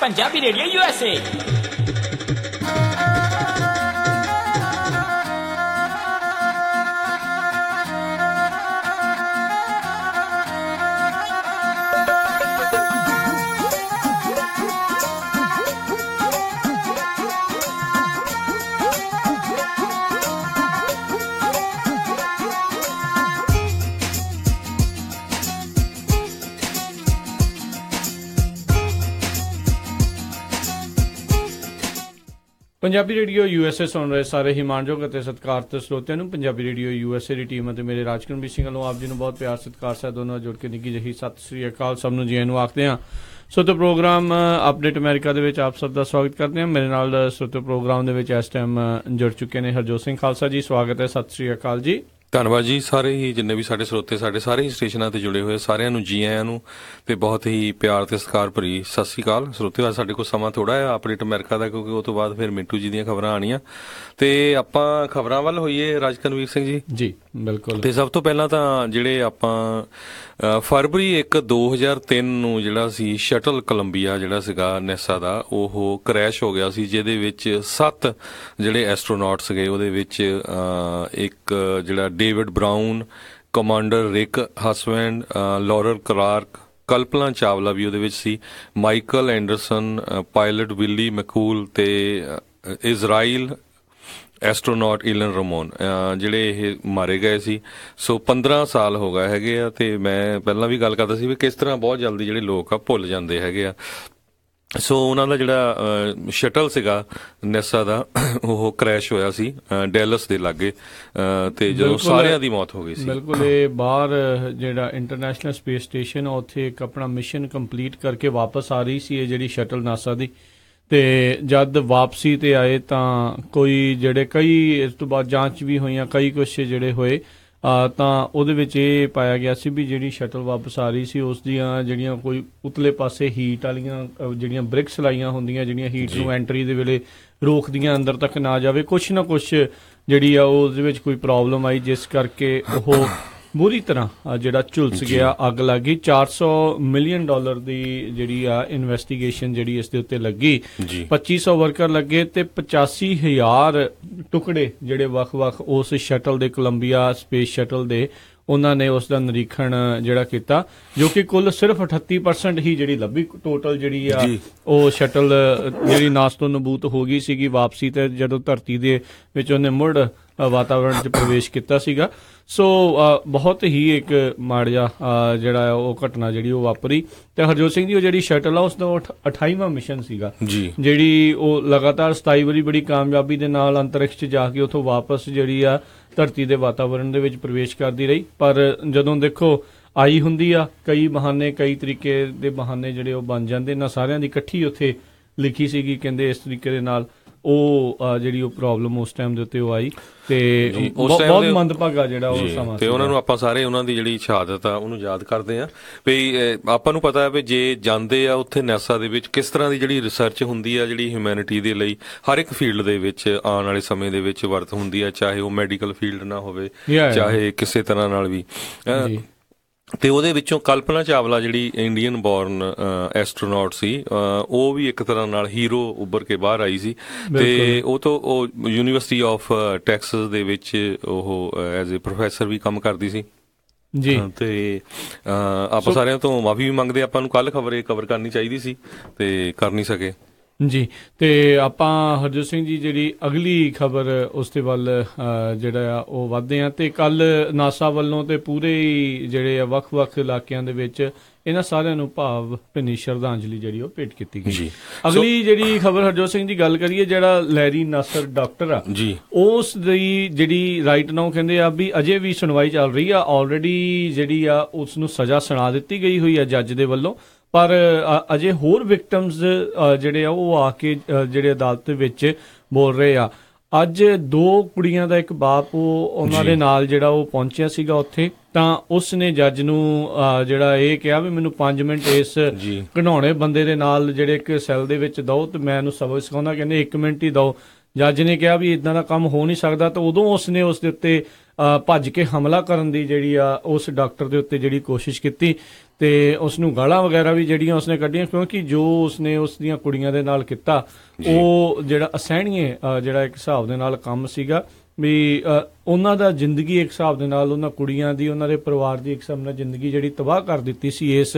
Punjabi radio USA। Punjabi radio USA ਸੁਣ ਰਹੇ ਸਾਰੇ ਹੀ ਮਾਣਯੋਗ ਅਤੇ ਸਤਿਕਾਰਤ ਸਰੋਤਿਆਂ ਨੂੰ ਪੰਜਾਬੀ ਰੇਡੀਓ USA ਦੀ ਟੀਮ ਅਤੇ ਮੇਰੇ ਰਾਜਕੁਮਾਰ ਸਿੰਘ ਵੱਲੋਂ ਆਪ ਜੀ ਨੂੰ ਬਹੁਤ ਪਿਆਰ ਸਤਿਕਾਰ ਸਹਿਤ ਦੋਨੋਂ ਜੁੜ ਕੇ ਨਿੱਘੀ ਜਿਹੀ ਸਤਿ ਸ੍ਰੀ ਅਕਾਲ ਸਭ ਨੂੰ ਜੀ ਆਇਆਂ ਨੂੰ ਆਖਦੇ ਹਾਂ। ਸੋ ਪ੍ਰੋਗਰਾਮ ਅਪਡੇਟ ਅਮਰੀਕਾ ਦੇ ਵਿੱਚ ਆਪ ਸਭ ਦਾ ਸਵਾਗਤ ਕਰਦੇ ਹਾਂ। ਮੇਰੇ ਨਾਲ ਪ੍ਰੋਗਰਾਮ ਦੇ ਵਿੱਚ ਇਸ ਟਾਈਮ ਜੁੜ ਚੁੱਕੇ ਨੇ ਹਰਜੋਤ ਸਿੰਘ ਖਾਲਸਾ ਜੀ। ਸਵਾਗਤ ਹੈ, ਸਤਿ ਸ੍ਰੀ ਅਕਾਲ ਜੀ। ਧੰਨਵਾਦ ਜੀ। ਸਾਰੇ ਹੀ ਜਿੰਨੇ ਵੀ ਸਾਡੇ ਸਰੋਤੇ ਸਾਡੇ ਸਾਰੇ ਹੀ ਸਟੇਸ਼ਨਾਂ ਤੇ ਜੁੜੇ ਹੋਏ ਸਾਰਿਆਂ ਨੂੰ ਜੀ ਆਇਆਂ ਨੂੰ ਤੇ ਬਹੁਤ ਹੀ ਪਿਆਰ ਤੇ ਸਤਿਕਾਰ ਭਰੀ ਸਤਿ ਸ੍ਰੀ ਅਕਾਲ। ਸਰੋਤੇ ਅੱਜ ਸਾਡੇ ਕੋਲ ਸਮਾਂ ਥੋੜਾ ਹੈ ਅਪਡੇਟ ਅਮਰੀਕਾ ਦਾ, ਕਿਉਂਕਿ ਉਹ ਤੋਂ ਬਾਅਦ ਫਿਰ ਮਿੰਟੂ ਜੀ ਦੀਆਂ ਖਬਰਾਂ ਆਣੀਆਂ ਤੇ ਆਪਾਂ ਖਬਰਾਂ ਵੱਲ ਹੋਈਏ। ਰਾਜਕਨਵੀਰ ਸਿੰਘ ਜੀ। ਜੀ ਬਿਲਕੁਲ। ਤੇ ਸਭ ਤੋਂ ਪਹਿਲਾਂ ਤਾਂ ਜਿਹੜੇ ਆਪਾਂ ਫਰਵਰੀ 1 2003 ਨੂੰ ਜਿਹੜਾ ਸੀ ਸ਼ਟਲ ਕੋਲੰਬੀਆ ਜਿਹੜਾ ਸੀਗਾ ਨਾਸਾ ਦਾ ਉਹ ਕਰੈਸ਼ ਹੋ ਗਿਆ ਸੀ, ਜਿਹਦੇ ਵਿੱਚ 7 ਜਿਹੜੇ ਐਸਟਰੋਨੌਟ ਸੀਗੇ। ਉਹਦੇ ਵਿੱਚ ਇੱਕ ਜਿਹੜਾ ਡੇਵਿਡ ਬਰਾਊਨ, ਕਮਾਂਡਰ ਰਿਕ ਹਸਬੈਂਡ, ਲੌਰਲ ਕਲਾਰਕ, ਕਲਪਨਾ ਚਾਵਲਾ ਵੀ ਉਹਦੇ ਵਿੱਚ ਸੀ, ਮਾਈਕਲ ਐਂਡਰਸਨ, ਪਾਇਲਟ ਵਿਲੀ ਮੈਕੂਲ ਤੇ ਇਜ਼ਰਾਈਲ ਐਸਟਰੋਨੌਟ ਇਲਨ ਰਮੋਨ ਜਿਹੜੇ ਇਹ ਮਾਰੇ ਗਏ ਸੀ। ਸੋ 15 ਸਾਲ ਹੋ ਗਏ ਹੈਗੇ ਆ। ਤੇ ਮੈਂ ਪਹਿਲਾਂ ਵੀ ਗੱਲ ਕਰਦਾ ਸੀ ਵੀ ਕਿਸ ਤਰ੍ਹਾਂ ਬਹੁਤ ਜਲਦੀ ਜਿਹੜੇ ਲੋਕ ਆ ਭੁੱਲ ਜਾਂਦੇ ਹੈਗੇ ਆ। ਸੋ ਉਹਨਾਂ ਦਾ ਜਿਹੜਾ ਸ਼ਟਲ ਸੀਗਾ ਨਾਸਾ ਦਾ ਉਹ ਕਰੈਸ਼ ਹੋਇਆ ਸੀ ਡੈਲਸ ਦੇ ਲਾਗੇ ਤੇ ਜਦੋਂ ਸਾਰਿਆਂ ਦੀ ਮੌਤ ਹੋ ਗਈ ਸੀ। ਬਿਲਕੁਲ। ਇਹ ਬਾਹਰ ਜਿਹੜਾ ਇੰਟਰਨੈਸ਼ਨਲ ਸਪੇਸ ਸਟੇਸ਼ਨ ਉੱਥੇ ਇੱਕ ਆਪਣਾ ਮਿਸ਼ਨ ਕੰਪਲੀਟ ਕਰਕੇ ਵਾਪਸ ਆ ਰਹੀ ਸੀ ਇਹ ਜਿਹੜੀ ਸ਼ਟਲ ਨਾਸਾ ਦੀ। ਤੇ ਜਦ ਵਾਪਸੀ ਤੇ ਆਏ ਤਾਂ ਕੋਈ ਜਿਹੜੇ ਕਈ ਇਸ ਤੋਂ ਬਾਅਦ ਜਾਂਚ ਵੀ ਹੋਈਆਂ, ਕਈ ਕੁਛ ਜਿਹੜੇ ਹੋਏ ਤਾਂ ਉਹਦੇ ਵਿੱਚ ਇਹ ਪਾਇਆ ਗਿਆ ਸੀ ਵੀ ਜਿਹੜੀ ਸ਼ਟਲ ਵਾਪਸ ਆ ਰਹੀ ਸੀ ਉਸ ਦੀਆਂ ਜਿਹੜੀਆਂ ਕੋਈ ਉਤਲੇ ਪਾਸੇ ਹੀਟ ਵਾਲੀਆਂ ਜਿਹੜੀਆਂ ਬ੍ਰਿਕਸ ਲਾਈਆਂ ਹੁੰਦੀਆਂ ਜਿਹੜੀਆਂ ਹੀਟ ਨੂੰ ਐਂਟਰੀ ਦੇ ਵੇਲੇ ਰੋਕਦੀਆਂ, ਅੰਦਰ ਤੱਕ ਨਾ ਜਾਵੇ, ਕੁਛ ਨਾ ਕੁਛ ਜਿਹੜੀ ਆ ਉਹਦੇ ਵਿੱਚ ਕੋਈ ਪ੍ਰੋਬਲਮ ਆਈ ਜਿਸ ਕਰਕੇ ਉਹ ਬੁਰੀ ਤਰ੍ਹਾਂ ਜਿਹੜਾ ਝੁਲਸ ਗਿਆ, ਅੱਗ ਲੱਗ ਗਈ। $400 ਮਿਲੀਅਨ ਦੀ ਜਿਹੜੀ ਆ ਇਨਵੈਸਟੀਗੇਸ਼ਨ ਜਿਹੜੀ ਇਸ ਦੇ ਉੱਤੇ ਲੱਗੀ। 2500 ਵਰਕਰ ਲੱਗੇ ਤੇ 85,000 ਟੁਕੜੇ ਜਿਹੜੇ ਵੱਖ-ਵੱਖ ਉਸ ਸ਼ਟਲ ਦੇ ਕੋਲੰਬੀਆ ਸਪੇਸ ਸ਼ਟਲ ਦੇ ਉਹਨਾਂ ਨੇ ਉਸ ਦਾ ਨਿਰੀਖਣ ਜਿਹੜਾ ਕੀਤਾ, ਜੋ ਕਿ ਕੁੱਲ ਸਿਰਫ 38% ਹੀ ਜਿਹੜੀ ਲੱਭੀ। ਟੋਟਲ ਜਿਹੜੀ ਆ ਉਹ ਸ਼ਟਲ ਜਿਹੜੀ ਨਾਸਤੋ ਨਬੂਤ ਹੋ ਗਈ ਸੀਗੀ ਵਾਪਸੀ ਤੇ ਜਦੋਂ ਧਰਤੀ ਦੇ ਵਿੱਚ ਉਹਨੇ ਮੁੜ ਵਾਤਾਵਰਣ 'ਚ ਪ੍ਰਵੇਸ਼ ਕੀਤਾ ਸੀਗਾ। ਸੋ ਬਹੁਤ ਹੀ ਇੱਕ ਮਾੜਾ ਜਿਹੜਾ ਉਹ ਘਟਨਾ ਜਿਹੜੀ ਉਹ ਵਾਪਰੀ। ਤੇ ਹਰਜੋਤ ਸਿੰਘ ਜੀ ਉਹ ਜਿਹੜੀ ਸ਼ਟਲ ਆ ਉਸ ਦਾ 28ਵਾਂ ਮਿਸ਼ਨ ਸੀਗਾ ਜਿਹੜੀ ਉਹ ਲਗਾਤਾਰ 27 ਵਾਰੀ ਬੜੀ ਕਾਮਯਾਬੀ ਦੇ ਨਾਲ ਅੰਤਰਿਕਸ਼ 'ਚ ਜਾ ਕੇ ਉੱਥੋਂ ਵਾਪਸ ਜਿਹੜੀ ਆ ਧਰਤੀ ਦੇ ਵਾਤਾਵਰਣ ਦੇ ਵਿੱਚ ਪ੍ਰਵੇਸ਼ ਕਰਦੀ ਰਹੀ। ਪਰ ਜਦੋਂ ਦੇਖੋ ਆਈ ਹੁੰਦੀ ਆ ਕਈ ਬਹਾਨੇ, ਕਈ ਤਰੀਕੇ ਦੇ ਬਹਾਨੇ ਜਿਹੜੇ ਉਹ ਬਣ ਜਾਂਦੇ ਨਾ। ਸਾਰਿਆਂ ਦੀ ਇਕੱਠੀ ਉੱਥੇ ਲਿਖੀ ਸੀਗੀ, ਕਹਿੰਦੇ ਇਸ ਤਰੀਕੇ ਦੇ ਨਾਲ ਉਹ ਜਿਹੜੀ ਉਹ ਪ੍ਰੋਬਲਮ ਉਸ ਟਾਈਮ ਦੇ ਉੱਤੇ ਉਹ ਆਈ ਤੇ ਬਹੁਤ ਮੰਦਭਾਗਾ ਜਿਹੜਾ ਉਹ ਸਮਾਂ ਤੇ ਉਹਨਾਂ ਨੂੰ ਆਪਾਂ ਸਾਰੇ ਉਹਨਾਂ ਦੀ ਜਿਹੜੀ ਸ਼ਹਾਦਤ ਆ ਉਹਨੂੰ ਯਾਦ ਕਰਦੇ ਆ ਵੀ ਆਪਾਂ ਨੂੰ ਪਤਾ ਹੈ ਵੀ ਜੇ ਜਾਂਦੇ ਆ ਉੱਥੇ ਨਾਸਾ ਦੇ ਵਿੱਚ ਕਿਸ ਤਰ੍ਹਾਂ ਦੀ ਜਿਹੜੀ ਰਿਸਰਚ ਹੁੰਦੀ ਆ ਜਿਹੜੀ ਹਿਊਮੈਨਿਟੀ ਦੇ ਲਈ ਹਰ ਇੱਕ ਫੀਲਡ ਦੇ ਵਿੱਚ ਆਉਣ ਵਾਲੇ ਸਮੇਂ ਦੇ ਵਿੱਚ ਵਰਤ ਹੁੰਦੀ ਆ, ਚਾਹੇ ਉਹ ਮੈਡੀਕਲ ਫੀਲਡ ਨਾ ਹੋਵੇ ਚਾਹੇ ਕਿਸੇ ਤਰ੍ਹਾਂ ਨਾਲ ਵੀ। ਤੇ ਉਹਦੇ ਵਿੱਚੋਂ ਕਲਪਨਾ ਚਾਵਲਾ ਜਿਹੜੀ ਇੰਡੀਅਨ ਬੋਰਨ ਐਸਟਰੋਨੌਟ ਸੀ ਉਹ ਵੀ ਇੱਕ ਤਰ੍ਹਾਂ ਨਾਲ ਹੀਰੋ ਉੱਭਰ ਕੇ ਬਾਹਰ ਆਈ ਸੀ। ਤੇ ਉਹ ਤੋਂ ਉਹ ਯੂਨੀਵਰਸਿਟੀ ਆਫ ਟੈਕਸਸ ਦੇ ਵਿੱਚ ਉਹ ਐਜ਼ ਏ ਪ੍ਰੋਫੈਸਰ ਵੀ ਕੰਮ ਕਰਦੀ ਸੀ ਜੀ। ਤੇ ਆਪਾਂ ਸਾਰਿਆਂ ਤੋਂ ਮਾਫੀ ਵੀ ਮੰਗਦੇ, ਆਪਾਂ ਨੂੰ ਕੱਲ ਖਬਰ ਇਹ ਕਵਰ ਕਰਨੀ ਚਾਹੀਦੀ ਸੀ ਤੇ ਕਰ ਨਹੀਂ ਸਕੇ ਜੀ। ਤੇ ਆਪਾਂ ਹਰਜੋਤ ਸਿੰਘ ਜੀ ਜਿਹੜੀ ਅਗਲੀ ਖਬਰ ਉਸ ਦੇ ਵੱਲ ਜਿਹੜਾ ਆ ਉਹ ਵੱਧਦੇ ਆ। ਤੇ ਕੱਲ ਨਾਸਾ ਵੱਲੋਂ ਤੇ ਪੂਰੇ ਜਿਹੜੇ ਆ ਵੱਖ-ਵੱਖ ਇਲਾਕਿਆਂ ਦੇ ਵਿੱਚ ਇਹਨਾਂ ਸਾਰਿਆਂ ਨੂੰ ਭਾਵ ਭਿੰਨੀ ਸ਼ਰਧਾਂਜਲੀ ਜਿਹੜੀ ਉਹ ਭੇਟ ਕੀਤੀ ਗਈ। ਅਗਲੀ ਜਿਹੜੀ ਖਬਰ ਹਰਜੋਤ ਸਿੰਘ ਦੀ ਗੱਲ ਕਰੀਏ, ਜਿਹੜਾ ਲੈਰੀ ਨਾਸਰ ਡਾਕਟਰ ਆ ਉਸ ਦੀ ਜਿਹੜੀ ਰਾਈਟ ਨਾਓ ਕਹਿੰਦੇ ਆ ਵੀ ਅਜੇ ਵੀ ਸੁਣਵਾਈ ਚੱਲ ਰਹੀ ਆ। ਆਲਰੇਡੀ ਜਿਹੜੀ ਆ ਉਸ ਨੂੰ ਸਜ਼ਾ ਸੁਣਾ ਦਿੱਤੀ ਗਈ ਹੋਈ ਆ ਜੱਜ ਦੇ ਵੱਲੋਂ, ਪਰ ਅਜੇ ਹੋਰ ਵਿਕਟਮਸ ਜਿਹੜੇ ਆ ਉਹ ਆ ਕੇ ਜਿਹੜੇ ਅਦਾਲਤ ਵਿੱਚ ਬੋਲ ਰਹੇ ਆ। ਅੱਜ 2 ਕੁੜੀਆਂ ਦਾ ਇੱਕ ਬਾਪ ਉਹਨਾਂ ਦੇ ਨਾਲ ਜਿਹੜਾ ਉਹ ਪਹੁੰਚਿਆ ਸੀਗਾ ਉੱਥੇ, ਤਾਂ ਉਸ ਨੇ ਜੱਜ ਨੂੰ ਜਿਹੜਾ ਇਹ ਕਿਹਾ ਵੀ ਮੈਨੂੰ 5 ਮਿੰਟ ਇਸ ਘਿਨਾਉਣੇ ਬੰਦੇ ਦੇ ਨਾਲ ਜਿਹੜੇ ਇੱਕ ਸੈੱਲ ਦੇ ਵਿੱਚ ਦਿਓ ਤੇ ਮੈਂ ਇਹਨੂੰ ਸਬਕ ਸਿਖਾਉਂਦਾ। ਕਹਿੰਦੇ 1 ਮਿੰਟ ਹੀ ਦਿਓ। ਜੱਜ ਨੇ ਕਿਹਾ ਵੀ ਇਦਾਂ ਦਾ ਕੰਮ ਹੋ ਨਹੀਂ ਸਕਦਾ। ਤਾਂ ਉਦੋਂ ਉਸਨੇ ਉਸ ਦੇ ਉੱਤੇ ਭੱਜ ਕੇ ਹਮਲਾ ਕਰਨ ਦੀ ਜਿਹੜੀ ਆ ਉਸ ਡਾਕਟਰ ਦੇ ਉੱਤੇ ਜਿਹੜੀ ਕੋਸ਼ਿਸ਼ ਕੀਤੀ ਤੇ ਉਸ ਨੂੰ ਗਾਲਾਂ ਵਗੈਰਾ ਵੀ ਜਿਹੜੀਆਂ ਉਸਨੇ ਕੱਢੀਆਂ, ਕਿਉਂਕਿ ਜੋ ਉਸਨੇ ਉਸ ਦੀਆਂ ਕੁੜੀਆਂ ਦੇ ਨਾਲ ਕੀਤਾ ਉਹ ਜਿਹੜਾ ਅਸਹਿਣੀਏ ਜਿਹੜਾ ਇੱਕ ਹਿਸਾਬ ਦੇ ਨਾਲ ਕੰਮ ਸੀਗਾ ਵੀ ਉਹਨਾਂ ਦਾ ਜ਼ਿੰਦਗੀ ਇੱਕ ਹਿਸਾਬ ਦੇ ਨਾਲ, ਉਹਨਾਂ ਕੁੜੀਆਂ ਦੀ, ਉਹਨਾਂ ਦੇ ਪਰਿਵਾਰ ਦੀ ਇੱਕ ਹਿਸਾਬ ਨਾਲ ਜ਼ਿੰਦਗੀ ਜਿਹੜੀ ਤਬਾਹ ਕਰ ਦਿੱਤੀ ਸੀ ਇਸ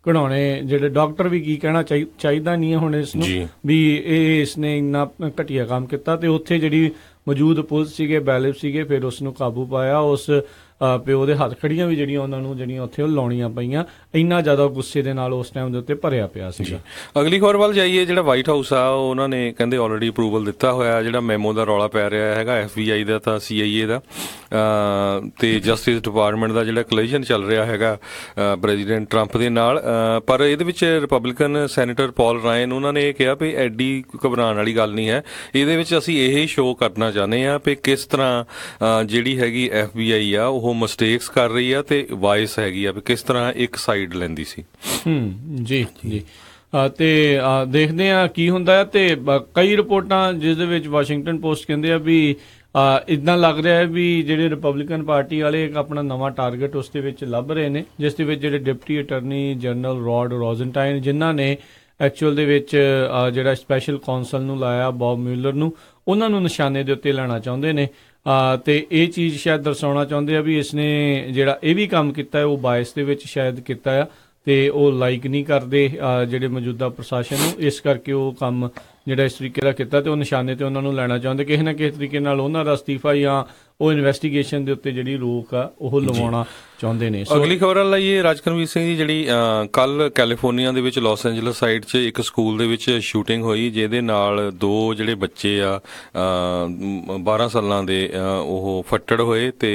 ਘਿਨਾਉਣੇ ਜਿਹੜੇ ਡਾਕਟਰ ਵੀ ਕੀ ਕਹਿਣਾ ਚਾਹੀਦਾ ਨਹੀਂ ਹੈ ਹੁਣ ਇਸ ਨੂੰ ਵੀ ਇਹ ਇਸਨੇ ਇੰਨਾ ਘਟੀਆ ਕੰਮ ਕੀਤਾ। ਤੇ ਉੱਥੇ ਜਿਹੜੀ ਮੌਜੂਦ ਪੁਲਿਸ ਸੀਗੇ, ਬੈਲਿਫ ਸੀਗੇ, ਫਿਰ ਉਸ ਨੂੰ ਕਾਬੂ ਪਾਇਆ। ਉਸ ਪਿਓ ਦੇ ਹੱਥ ਖੜੀਆਂ ਵੀ ਜਿਹੜੀਆਂ ਉਹਨਾਂ ਨੂੰ ਜਿਹੜੀਆਂ ਉੱਥੇ ਉਹ ਲਾਉਣੀਆਂ ਪਈਆਂ, ਇੰਨਾ ਜ਼ਿਆਦਾ ਗੁੱਸੇ ਦੇ ਨਾਲ ਉਸ ਟਾਈਮ ਦੇ ਉੱਤੇ ਭਰਿਆ ਪਿਆ ਸੀਗਾ। ਅਗਲੀ ਖਬਰ ਵੱਲ ਜਾਈਏ, ਜਿਹੜਾ ਵਾਈਟ ਹਾਊਸ ਆ ਉਹਨਾਂ ਨੇ ਕਹਿੰਦੇ ਆਲਰੇਡੀ ਅਪਰੂਵਲ ਦਿੱਤਾ ਹੋਇਆ ਜਿਹੜਾ ਮੈਮੋ ਦਾ ਰੌਲਾ ਪੈ ਰਿਹਾ ਹੈਗਾ FBI ਦਾ ਤਾਂ CIA ਦਾ ਤੇ ਜਸਟਿਸ ਡਿਪਾਰਟਮੈਂਟ ਦਾ ਜਿਹੜਾ ਕੋਲੀਜਨ ਚੱਲ ਰਿਹਾ ਹੈਗਾ ਪ੍ਰੈਜ਼ੀਡੈਂਟ ਟਰੰਪ ਦੇ ਨਾਲ। ਪਰ ਇਹਦੇ ਵਿੱਚ ਰਿਪਬਲਿਕਨ ਸੈਨੇਟਰ ਪੌਲ ਰਾਇਨ ਉਹਨਾਂ ਨੇ ਇਹ ਕਿਹਾ ਵੀ ਐਡੀ ਘਬਰਾਉਣ ਵਾਲੀ ਗੱਲ ਨਹੀਂ ਹੈ, ਇਹਦੇ ਵਿੱਚ ਅਸੀਂ ਇਹ ਸ਼ੋਅ ਕਰਨਾ ਚਾਹੁੰਦੇ ਹਾਂ ਵੀ ਕਿਸ ਤਰ੍ਹਾਂ ਜਿਹੜੀ ਹੈਗੀ FBI ਆ ਉਹ ਮਿਸਟੇਕਸ ਕਰ ਰਹੀ ਆ ਤੇ ਵਾਇਸ ਹੈਗੀ ਆ ਵੀ ਕਿਸ ਤਰ੍ਹਾਂ ਇੱਕ ਸਾਈਡ ਲੈਂਦੀ ਸੀ। ਜੀ ਜੀ ਤੇ ਦੇਖਦੇ ਆ ਕੀ ਹੁੰਦਾ ਹੈ। ਤੇ ਕਈ ਰਿਪੋਰਟਾਂ ਜਿਸ ਦੇ ਵਿੱਚ ਵਾਸ਼ਿੰਗਟਨ ਪੋਸਟ ਕਹਿੰਦੇ ਆ ਵੀ ਇੱਦਾਂ ਲੱਗ ਰਿਹਾ ਹੈ ਵੀ ਜਿਹੜੇ ਰਿਪਬਲਿਕਨ ਪਾਰਟੀ ਵਾਲੇ ਇੱਕ ਆਪਣਾ ਨਵਾਂ ਟਾਰਗੇਟ ਉਸ ਦੇ ਵਿੱਚ ਲੱਭ ਰਹੇ ਨੇ, ਜਿਸ ਦੇ ਵਿੱਚ ਜਿਹੜੇ ਡਿਪਟੀ ਅਟਾਰਨੀ ਜਨਰਲ ਰੌਡ ਰੋਜ਼ਨਟਾਈਨ ਜਿਨ੍ਹਾਂ ਨੇ ਐਕਚੁਅਲ ਦੇ ਵਿੱਚ ਜਿਹੜਾ ਸਪੈਸ਼ਲ ਕੌਂਸਲ ਨੂੰ ਲਾਇਆ ਬੌਬ ਮਿਊਲਰ ਨੂੰ, ਉਹਨਾਂ ਨੂੰ ਨਿਸ਼ਾਨੇ ਦੇ ਉੱਤੇ ਲੈਣਾ ਚਾਹੁੰਦੇ ਨੇ ਤੇ ਇਹ ਚੀਜ਼ ਸ਼ਾਇਦ ਦਰਸਾਉਣਾ ਚਾਹੁੰਦੇ ਆ ਵੀ ਇਸਨੇ ਜਿਹੜਾ ਇਹ ਵੀ ਕੰਮ ਕੀਤਾ ਹੈ ਉਹ ਬਾਇਸ ਦੇ ਵਿੱਚ ਸ਼ਾਇਦ ਕੀਤਾ ਆ ਤੇ ਉਹ ਲਾਈਕ ਨਹੀਂ ਕਰਦੇ ਜਿਹੜੇ ਮੌਜੂਦਾ ਪ੍ਰਸ਼ਾਸਨ ਨੂੰ, ਇਸ ਕਰਕੇ ਉਹ ਕੰਮ ਜਿਹੜਾ ਇਸ ਤਰੀਕੇ ਦਾ ਕੀਤਾ ਤੇ ਉਹ ਨਿਸ਼ਾਨੇ ਤੇ ਉਹਨਾਂ ਨੂੰ ਲੈਣਾ ਚਾਹੁੰਦੇ, ਕਿਸੇ ਨਾ ਕਿਸੇ ਤਰੀਕੇ ਨਾਲ ਉਹਨਾਂ ਦਾ ਅਸਤੀਫਾ ਜਾਂ ਉਹ ਇਨਵੈਸਟੀਗੇਸ਼ਨ ਦੇ ਉੱਤੇ ਜਿਹੜੀ ਰੋਕ ਆ ਉਹ ਲਵਾਉਣਾ ਚਾਹੁੰਦੇ ਨੇ। ਅਗਲੀ ਖਬਰ ਲਈਏ, ਰਾਜਕਰਮਵੀਰ ਸਿੰਘ ਜੀ, ਜਿਹੜੀ ਕੱਲ ਕੈਲੀਫੋਰਨੀਆ ਦੇ ਵਿੱਚ ਲਾਸ ਐਂਜਲਸ ਸਾਈਡ 'ਚ ਇੱਕ ਸਕੂਲ ਦੇ ਵਿੱਚ ਸ਼ੂਟਿੰਗ ਹੋਈ ਜਿਹਦੇ ਨਾਲ ਦੋ ਜਿਹੜੇ ਬੱਚੇ ਆ 12 ਸਾਲਾਂ ਦੇ ਉਹ ਫੱਟੜ ਹੋਏ ਤੇ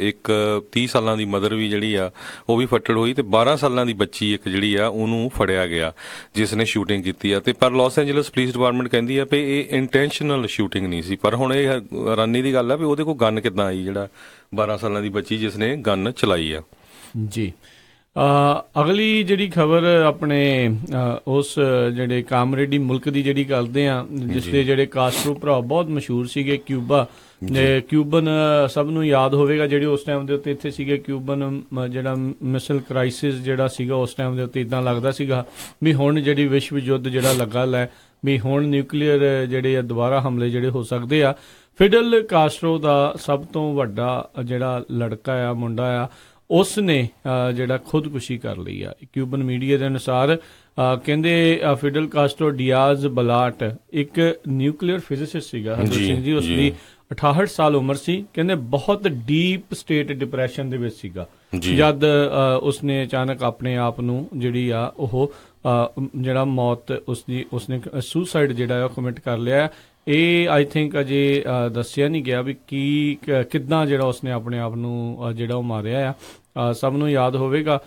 ਇੱਕ 30 ਸਾਲਾਂ ਦੀ ਮਦਰ ਵੀ ਜਿਹੜੀ ਆ ਉਹ ਵੀ ਫੱਟੜ ਹੋਈ ਤੇ 12 ਸਾਲਾਂ ਦੀ ਬੱਚੀ ਇੱਕ ਜਿਹੜੀ ਆ ਉਹਨੂੰ ਫੜਿਆ ਗਿਆ ਜਿਸ ਨੇ ਸ਼ੂਟਿੰਗ ਕੀਤੀ ਆ। ਤੇ ਪਰ ਲਾਸ ਐਂਜਲਸ ਪੁਲਿਸ ਡਿਪਾਰਟਮੈਂਟ ਕਹਿੰਦੀ ਆ ਵੀ ਇਹ ਇੰਟੈਂਸ਼ਨਲ ਸ਼ੂਟਿੰਗ ਨਹੀਂ ਸੀ, ਪਰ ਹੁਣ ਇਹ ਹੈਰਾਨੀ ਦੀ ਗੱਲ ਆ ਵੀ ਉਹਦੇ ਕੋਲ ਗਨ ਕਿੱਦਾਂ ਆਈ, ਜਿਹੜਾ 12 ਸਾਲਾਂ ਦੀ ਬੱਚੀ ਜਿਸ ਨੇ ਗਨ ਚਲਾਈ ਆ। ਜੀ ਅਗਲੀ ਜਿਹੜੀ ਖਬਰ ਆਪਣੇ ਉਸ ਜਿਹੜੇ ਕਾਮਰੇਡੀ ਮੁਲਕ ਦੀ ਜਿਹੜੀ ਕਰਦੇ ਆ ਜਿਸ ਦੇ ਜਿਹੜੇ ਕਾਸਟਰੋ ਭਰਾ ਬਹੁਤ ਮਸ਼ਹੂਰ ਸੀਗੇ, ਕਿਊਬਨ ਸਭ ਨੂੰ ਯਾਦ ਹੋਵੇਗਾ ਜਿਹੜੇ ਉਸ ਟਾਈਮ ਦੇ ਉੱਤੇ ਇੱਥੇ ਸੀਗੇ। ਕਿਊਬਨ ਜਿਹੜਾ ਮਿਸਲ ਕ੍ਰਾਈਸਿਸ ਜਿਹੜਾ ਸੀਗਾ ਉਸ ਟਾਈਮ ਦੇ ਉੱਤੇ ਇੱਦਾਂ ਲੱਗਦਾ ਸੀਗਾ ਵੀ ਹੁਣ ਜਿਹੜੀ ਵਿਸ਼ਵ ਯੁੱਧ ਜਿਹੜਾ ਲੱਗਾ ਲੈ ਵੀ ਹੁਣ ਨਿਊਕਲੀਅਰ ਜਿਹੜੇ ਆ ਦੁਬਾਰਾ ਹਮਲੇ ਜਿਹੜੇ ਹੋ ਸਕਦੇ ਆ। ਫਿਡਲ ਕਾਸਟਰੋ ਦਾ ਸਭ ਤੋਂ ਵੱਡਾ ਜਿਹੜਾ ਲੜਕਾ ਆ, ਮੁੰਡਾ ਆ, ਉਸ ਨੇ ਜਿਹੜਾ ਖੁਦਕੁਸ਼ੀ ਕਰ ਲਈ ਆ। ਕਿਊਬਨ ਮੀਡੀਆ ਦੇ ਅਨੁਸਾਰ ਕਹਿੰਦੇ ਫਿਡਲ ਕਾਸਟਰੋ ਡਿਆਜ਼ ਬਲਾਟ ਇੱਕ ਨਿਊਕਲੀਅਰ ਫਿਜ਼ਿਸਿਸਟ ਸੀਗਾ ਹਰਜੋਤ ਸਿੰਘ ਜੀ, ਉਸ ਦੀ 68 ਸਾਲ ਉਮਰ ਸੀ। ਕਹਿੰਦੇ ਬਹੁਤ ਡੀਪ ਸਟੇਟ ਡਿਪਰੈਸ਼ਨ ਦੇ ਵਿੱਚ ਸੀਗਾ ਜਦ ਉਸਨੇ ਅਚਾਨਕ ਆਪਣੇ ਆਪ ਨੂੰ ਜਿਹੜੀ ਆ ਉਹ ਜਿਹੜਾ ਮੌਤ ਉਸਨੇ ਸੁਸਾਈਡ ਜਿਹੜਾ ਕਮਿਟ ਕਰ ਲਿਆ। ਇਹ ਆਈ ਥਿੰਕ ਅਜੇ ਦੱਸਿਆ ਨਹੀਂ ਗਿਆ ਵੀ ਕਿੱਦਾਂ ਜਿਹੜਾ ਉਸਨੇ ਆਪਣੇ ਆਪ ਨੂੰ ਜਿਹੜਾ ਉਹ ਮਾਰਿਆ ਆ। ਸਭ ਨੂੰ ਯਾਦ ਹੋਵੇਗਾ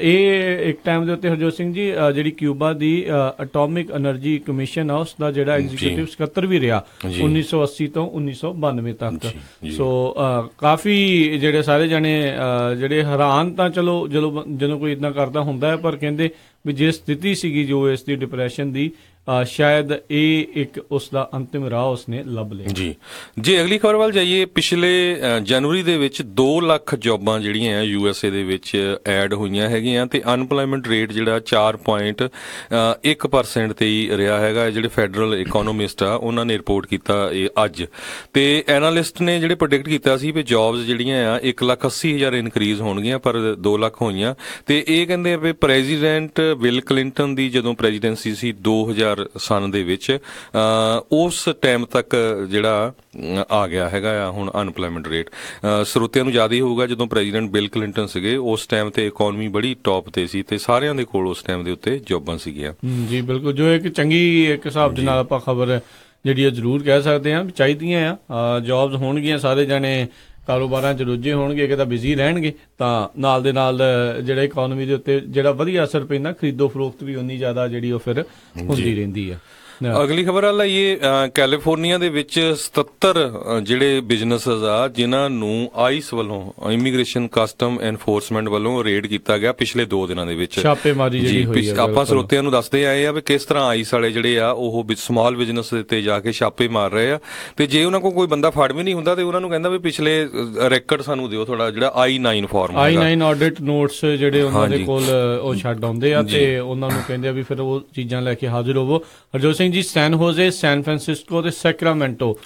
ਇਹ ਇੱਕ ਟਾਈਮ ਦੇ ਉੱਤੇ ਹਰਜੋਤ ਸਿੰਘ ਜੀ ਜਿਹੜੀ ਕਿਊਬਾ ਦੀ ਐਟੋਮਿਕ ਐਨਰਜੀ ਕਮਿਸ਼ਨ ਆ ਉਸ ਦਾ ਜਿਹੜਾ ਐਗਜ਼ੀਕਿਊਟਿਵ ਸਕੱਤਰ ਵੀ ਰਿਹਾ 1980 ਤੋਂ 1992 ਤੱਕ। ਸੋ ਕਾਫੀ ਜਿਹੜੇ ਸਾਰੇ ਜਣੇ ਜਿਹੜੇ ਹੈਰਾਨ ਤਾਂ ਚਲੋ ਜਦੋਂ ਕੋਈ ਇਦਾਂ ਕਰਦਾ ਹੁੰਦਾ ਹੈ, ਪਰ ਕਹਿੰਦੇ ਵੀ ਜੇ ਸਥਿਤੀ ਸੀਗੀ ਜੋ ਇਸ ਦੀ ਡਿਪਰੈਸ਼ਨ ਦੀ ਸ਼ਾਇਦ ਇਹ ਇੱਕ ਉਸ ਦਾ ਅੰਤਿਮ ਰਾਹ ਉਸਨੇ ਲੱਭ ਲਿਆ। ਜੀ ਅਗਲੀ ਖਬਰ ਵੱਲ ਜਾਈਏ, ਪਿਛਲੇ ਜਨਵਰੀ ਦੇ ਵਿੱਚ 2 ਲੱਖ ਜੌਬਾਂ ਜਿਹੜੀਆਂ USA ਦੇ ਵਿੱਚ ਐਡ ਹੋਈਆਂ ਹੈਗੀਆਂ ਤੇ ਅਨਪਲਾਇਮੈਂਟ ਰੇਟ ਜਿਹੜਾ 4.1% ਤੇ ਹੀ ਰਿਹਾ ਹੈਗਾ। ਜਿਹੜੇ ਫੈਡਰਲ ਇਕਨੋਮਿਸਟ ਆ ਉਹਨਾਂ ਨੇ ਰਿਪੋਰਟ ਕੀਤਾ ਇਹ ਅੱਜ, ਤੇ ਐਨਾਲਿਸਟ ਨੇ ਜਿਹੜੇ ਪ੍ਰੈਡਿਕਟ ਕੀਤਾ ਸੀ ਵੀ ਜੌਬਸ ਜਿਹੜੀਆਂ ਆ 1,80,000 ਇਨਕਰੀਜ਼ ਹੋਣਗੀਆਂ ਪਰ 2 ਲੱਖ ਹੋਈਆਂ। ਤੇ ਇਹ ਕਹਿੰਦੇ ਵੀ ਪ੍ਰੈਜ਼ੀਡੈਂਟ ਬਿਲ ਕਲਿੰਟਨ ਦੀ ਜਦੋਂ ਪ੍ਰੈਜ਼ੀਡੈਂਸੀ ਸੀ 2000 ਸਨ ਦੇ ਵਿੱਚ ਉਸ ਟਾਈਮ ਤੱਕ ਜਿਹੜਾ ਆ ਗਿਆ ਹੈਗਾ ਆ ਹੁਣ ਅਨਪਲਾਇਮੈਂਟ ਰੇਟ। ਸਰੋਤਿਆਂ ਨੂੰ ਯਾਦ ਹੀ ਹੋਊਗਾ ਜਦੋਂ ਪ੍ਰੈਜ਼ੀਡੈਂਟ ਬਿਲ ਕਲਿੰਟਨ ਸੀਗੇ ਉਸ ਟਾਈਮ ਤੇ ਇਕਨੋਮੀ ਬੜੀ ਟੌਪ ਤੇ ਸੀ ਤੇ ਸਾਰਿਆਂ ਦੇ ਕੋਲ ਉਸ ਟਾਈਮ ਦੇ ਉੱਤੇ ਜੌਬਾਂ ਸੀਗੀਆਂ। ਜੀ ਬਿਲਕੁਲ, ਜੋ ਇੱਕ ਚੰਗੀ ਇੱਕ ਹਿਸਾਬ ਦੇ ਨਾਲ ਆਪਾਂ ਖਬਰ ਜਿਹੜੀ ਜ਼ਰੂਰ ਕਹਿ ਸਕਦੇ ਹਾਂ ਵੀ ਚਾਹੀਦੀਆਂ ਆ। ਜੌਬਸ ਹੋਣਗੀਆਂ, ਸਾਰੇ ਜਾਣੇ ਕਾਰੋਬਾਰਾਂ 'ਚ ਰੁੱਝੇ ਹੋਣਗੇ, ਕਿਤੇ ਬਿਜ਼ੀ ਰਹਿਣਗੇ ਤਾਂ ਨਾਲ ਦੇ ਨਾਲ ਜਿਹੜਾ ਇਕਨੋਮੀ ਦੇ ਉੱਤੇ ਜਿਹੜਾ ਵਧੀਆ ਅਸਰ ਪੈਂਦਾ, ਖਰੀਦੋ ਫਰੋਖਤ ਵੀ ਉਨੀ ਜ਼ਿਆਦਾ ਜਿਹੜੀ ਉਹ ਫਿਰ ਹੁੰਦੀ ਰਹਿੰਦੀ ਆ। ਅਗਲੀ ਖਬਰ ਵਾਲਾ ਇਹ ਕੈਲੀਫੋਰਨੀਆ ਦੇ ਵਿੱਚ 77 ਜਿਹੜੇ ਬਿਜ਼ਨੈਸਸ ਆ ਜਿਨ੍ਹਾਂ ਨੂੰ ਆਈਸ ਵੱਲੋਂ ਇਮੀਗ੍ਰੇਸ਼ਨ ਕਸਟਮ ਐਨਫੋਰਸਮੈਂਟ ਵੱਲੋਂ ਰੇਡ ਕੀਤਾ ਗਿਆ ਪਿਛਲੇ 2 ਦਿਨਾਂ ਦੇ ਵਿੱਚ। ਛਾਪੇਮਾਰੀ ਜਿਹੜੀ ਹੋਈ ਹੈ, ਆਪਾਂ ਸਰੋਤਿਆਂ ਨੂੰ ਦੱਸਦੇ ਆਏ ਆ ਵੀ ਕਿਸ ਤਰ੍ਹਾਂ ਆਈਸ ਵਾਲੇ ਜਿਹੜੇ ਆ ਉਹ ਸਮਾਲ ਬਿਜ਼ਨਸ ਦੇ ਉੱਤੇ ਜਾ ਕੇ ਛਾਪੇ ਮਾਰ ਰਹੇ ਆ, ਤੇ ਜੇ ਉਹਨਾਂ ਕੋਲ ਕੋਈ ਬੰਦਾ ਫੜ ਵੀ ਨਹੀਂ ਹੁੰਦਾ ਤੇ ਉਹਨਾਂ ਨੂੰ ਕਹਿੰਦਾ ਵੀ ਪਿਛਲੇ ਰੈਕਡ ਸਾਨੂੰ ਦਿਓ ਤੁਹਾਡਾ ਜਿਹੜਾ I-9 farm I-9 audit notes ਜਿਹੜੇ ਉਹਨਾਂ ਦੇ ਕੋਲ ਉਹ ਛੱਡ ਆਉਂਦੇ ਆ ਤੇ ਉਹਨਾਂ ਨੂੰ ਕਹਿੰਦੇ ਆ ਵੀ ਫਿਰ ਉਹ ਚੀਜ਼ਾਂ ਲੈ ਕੇ ਹਾਜ਼ਰ ਹੋਵੋ। ਹਰਜੋਤ ਸਿੰਘ ਜੀ, ਸੈਨ ਹੋਜ਼ੇ, ਸੈਨ ਫਰਾਂਸਿਸਕੋ ਤੇ ਸੈਕਰਾਮੈਂਟੋ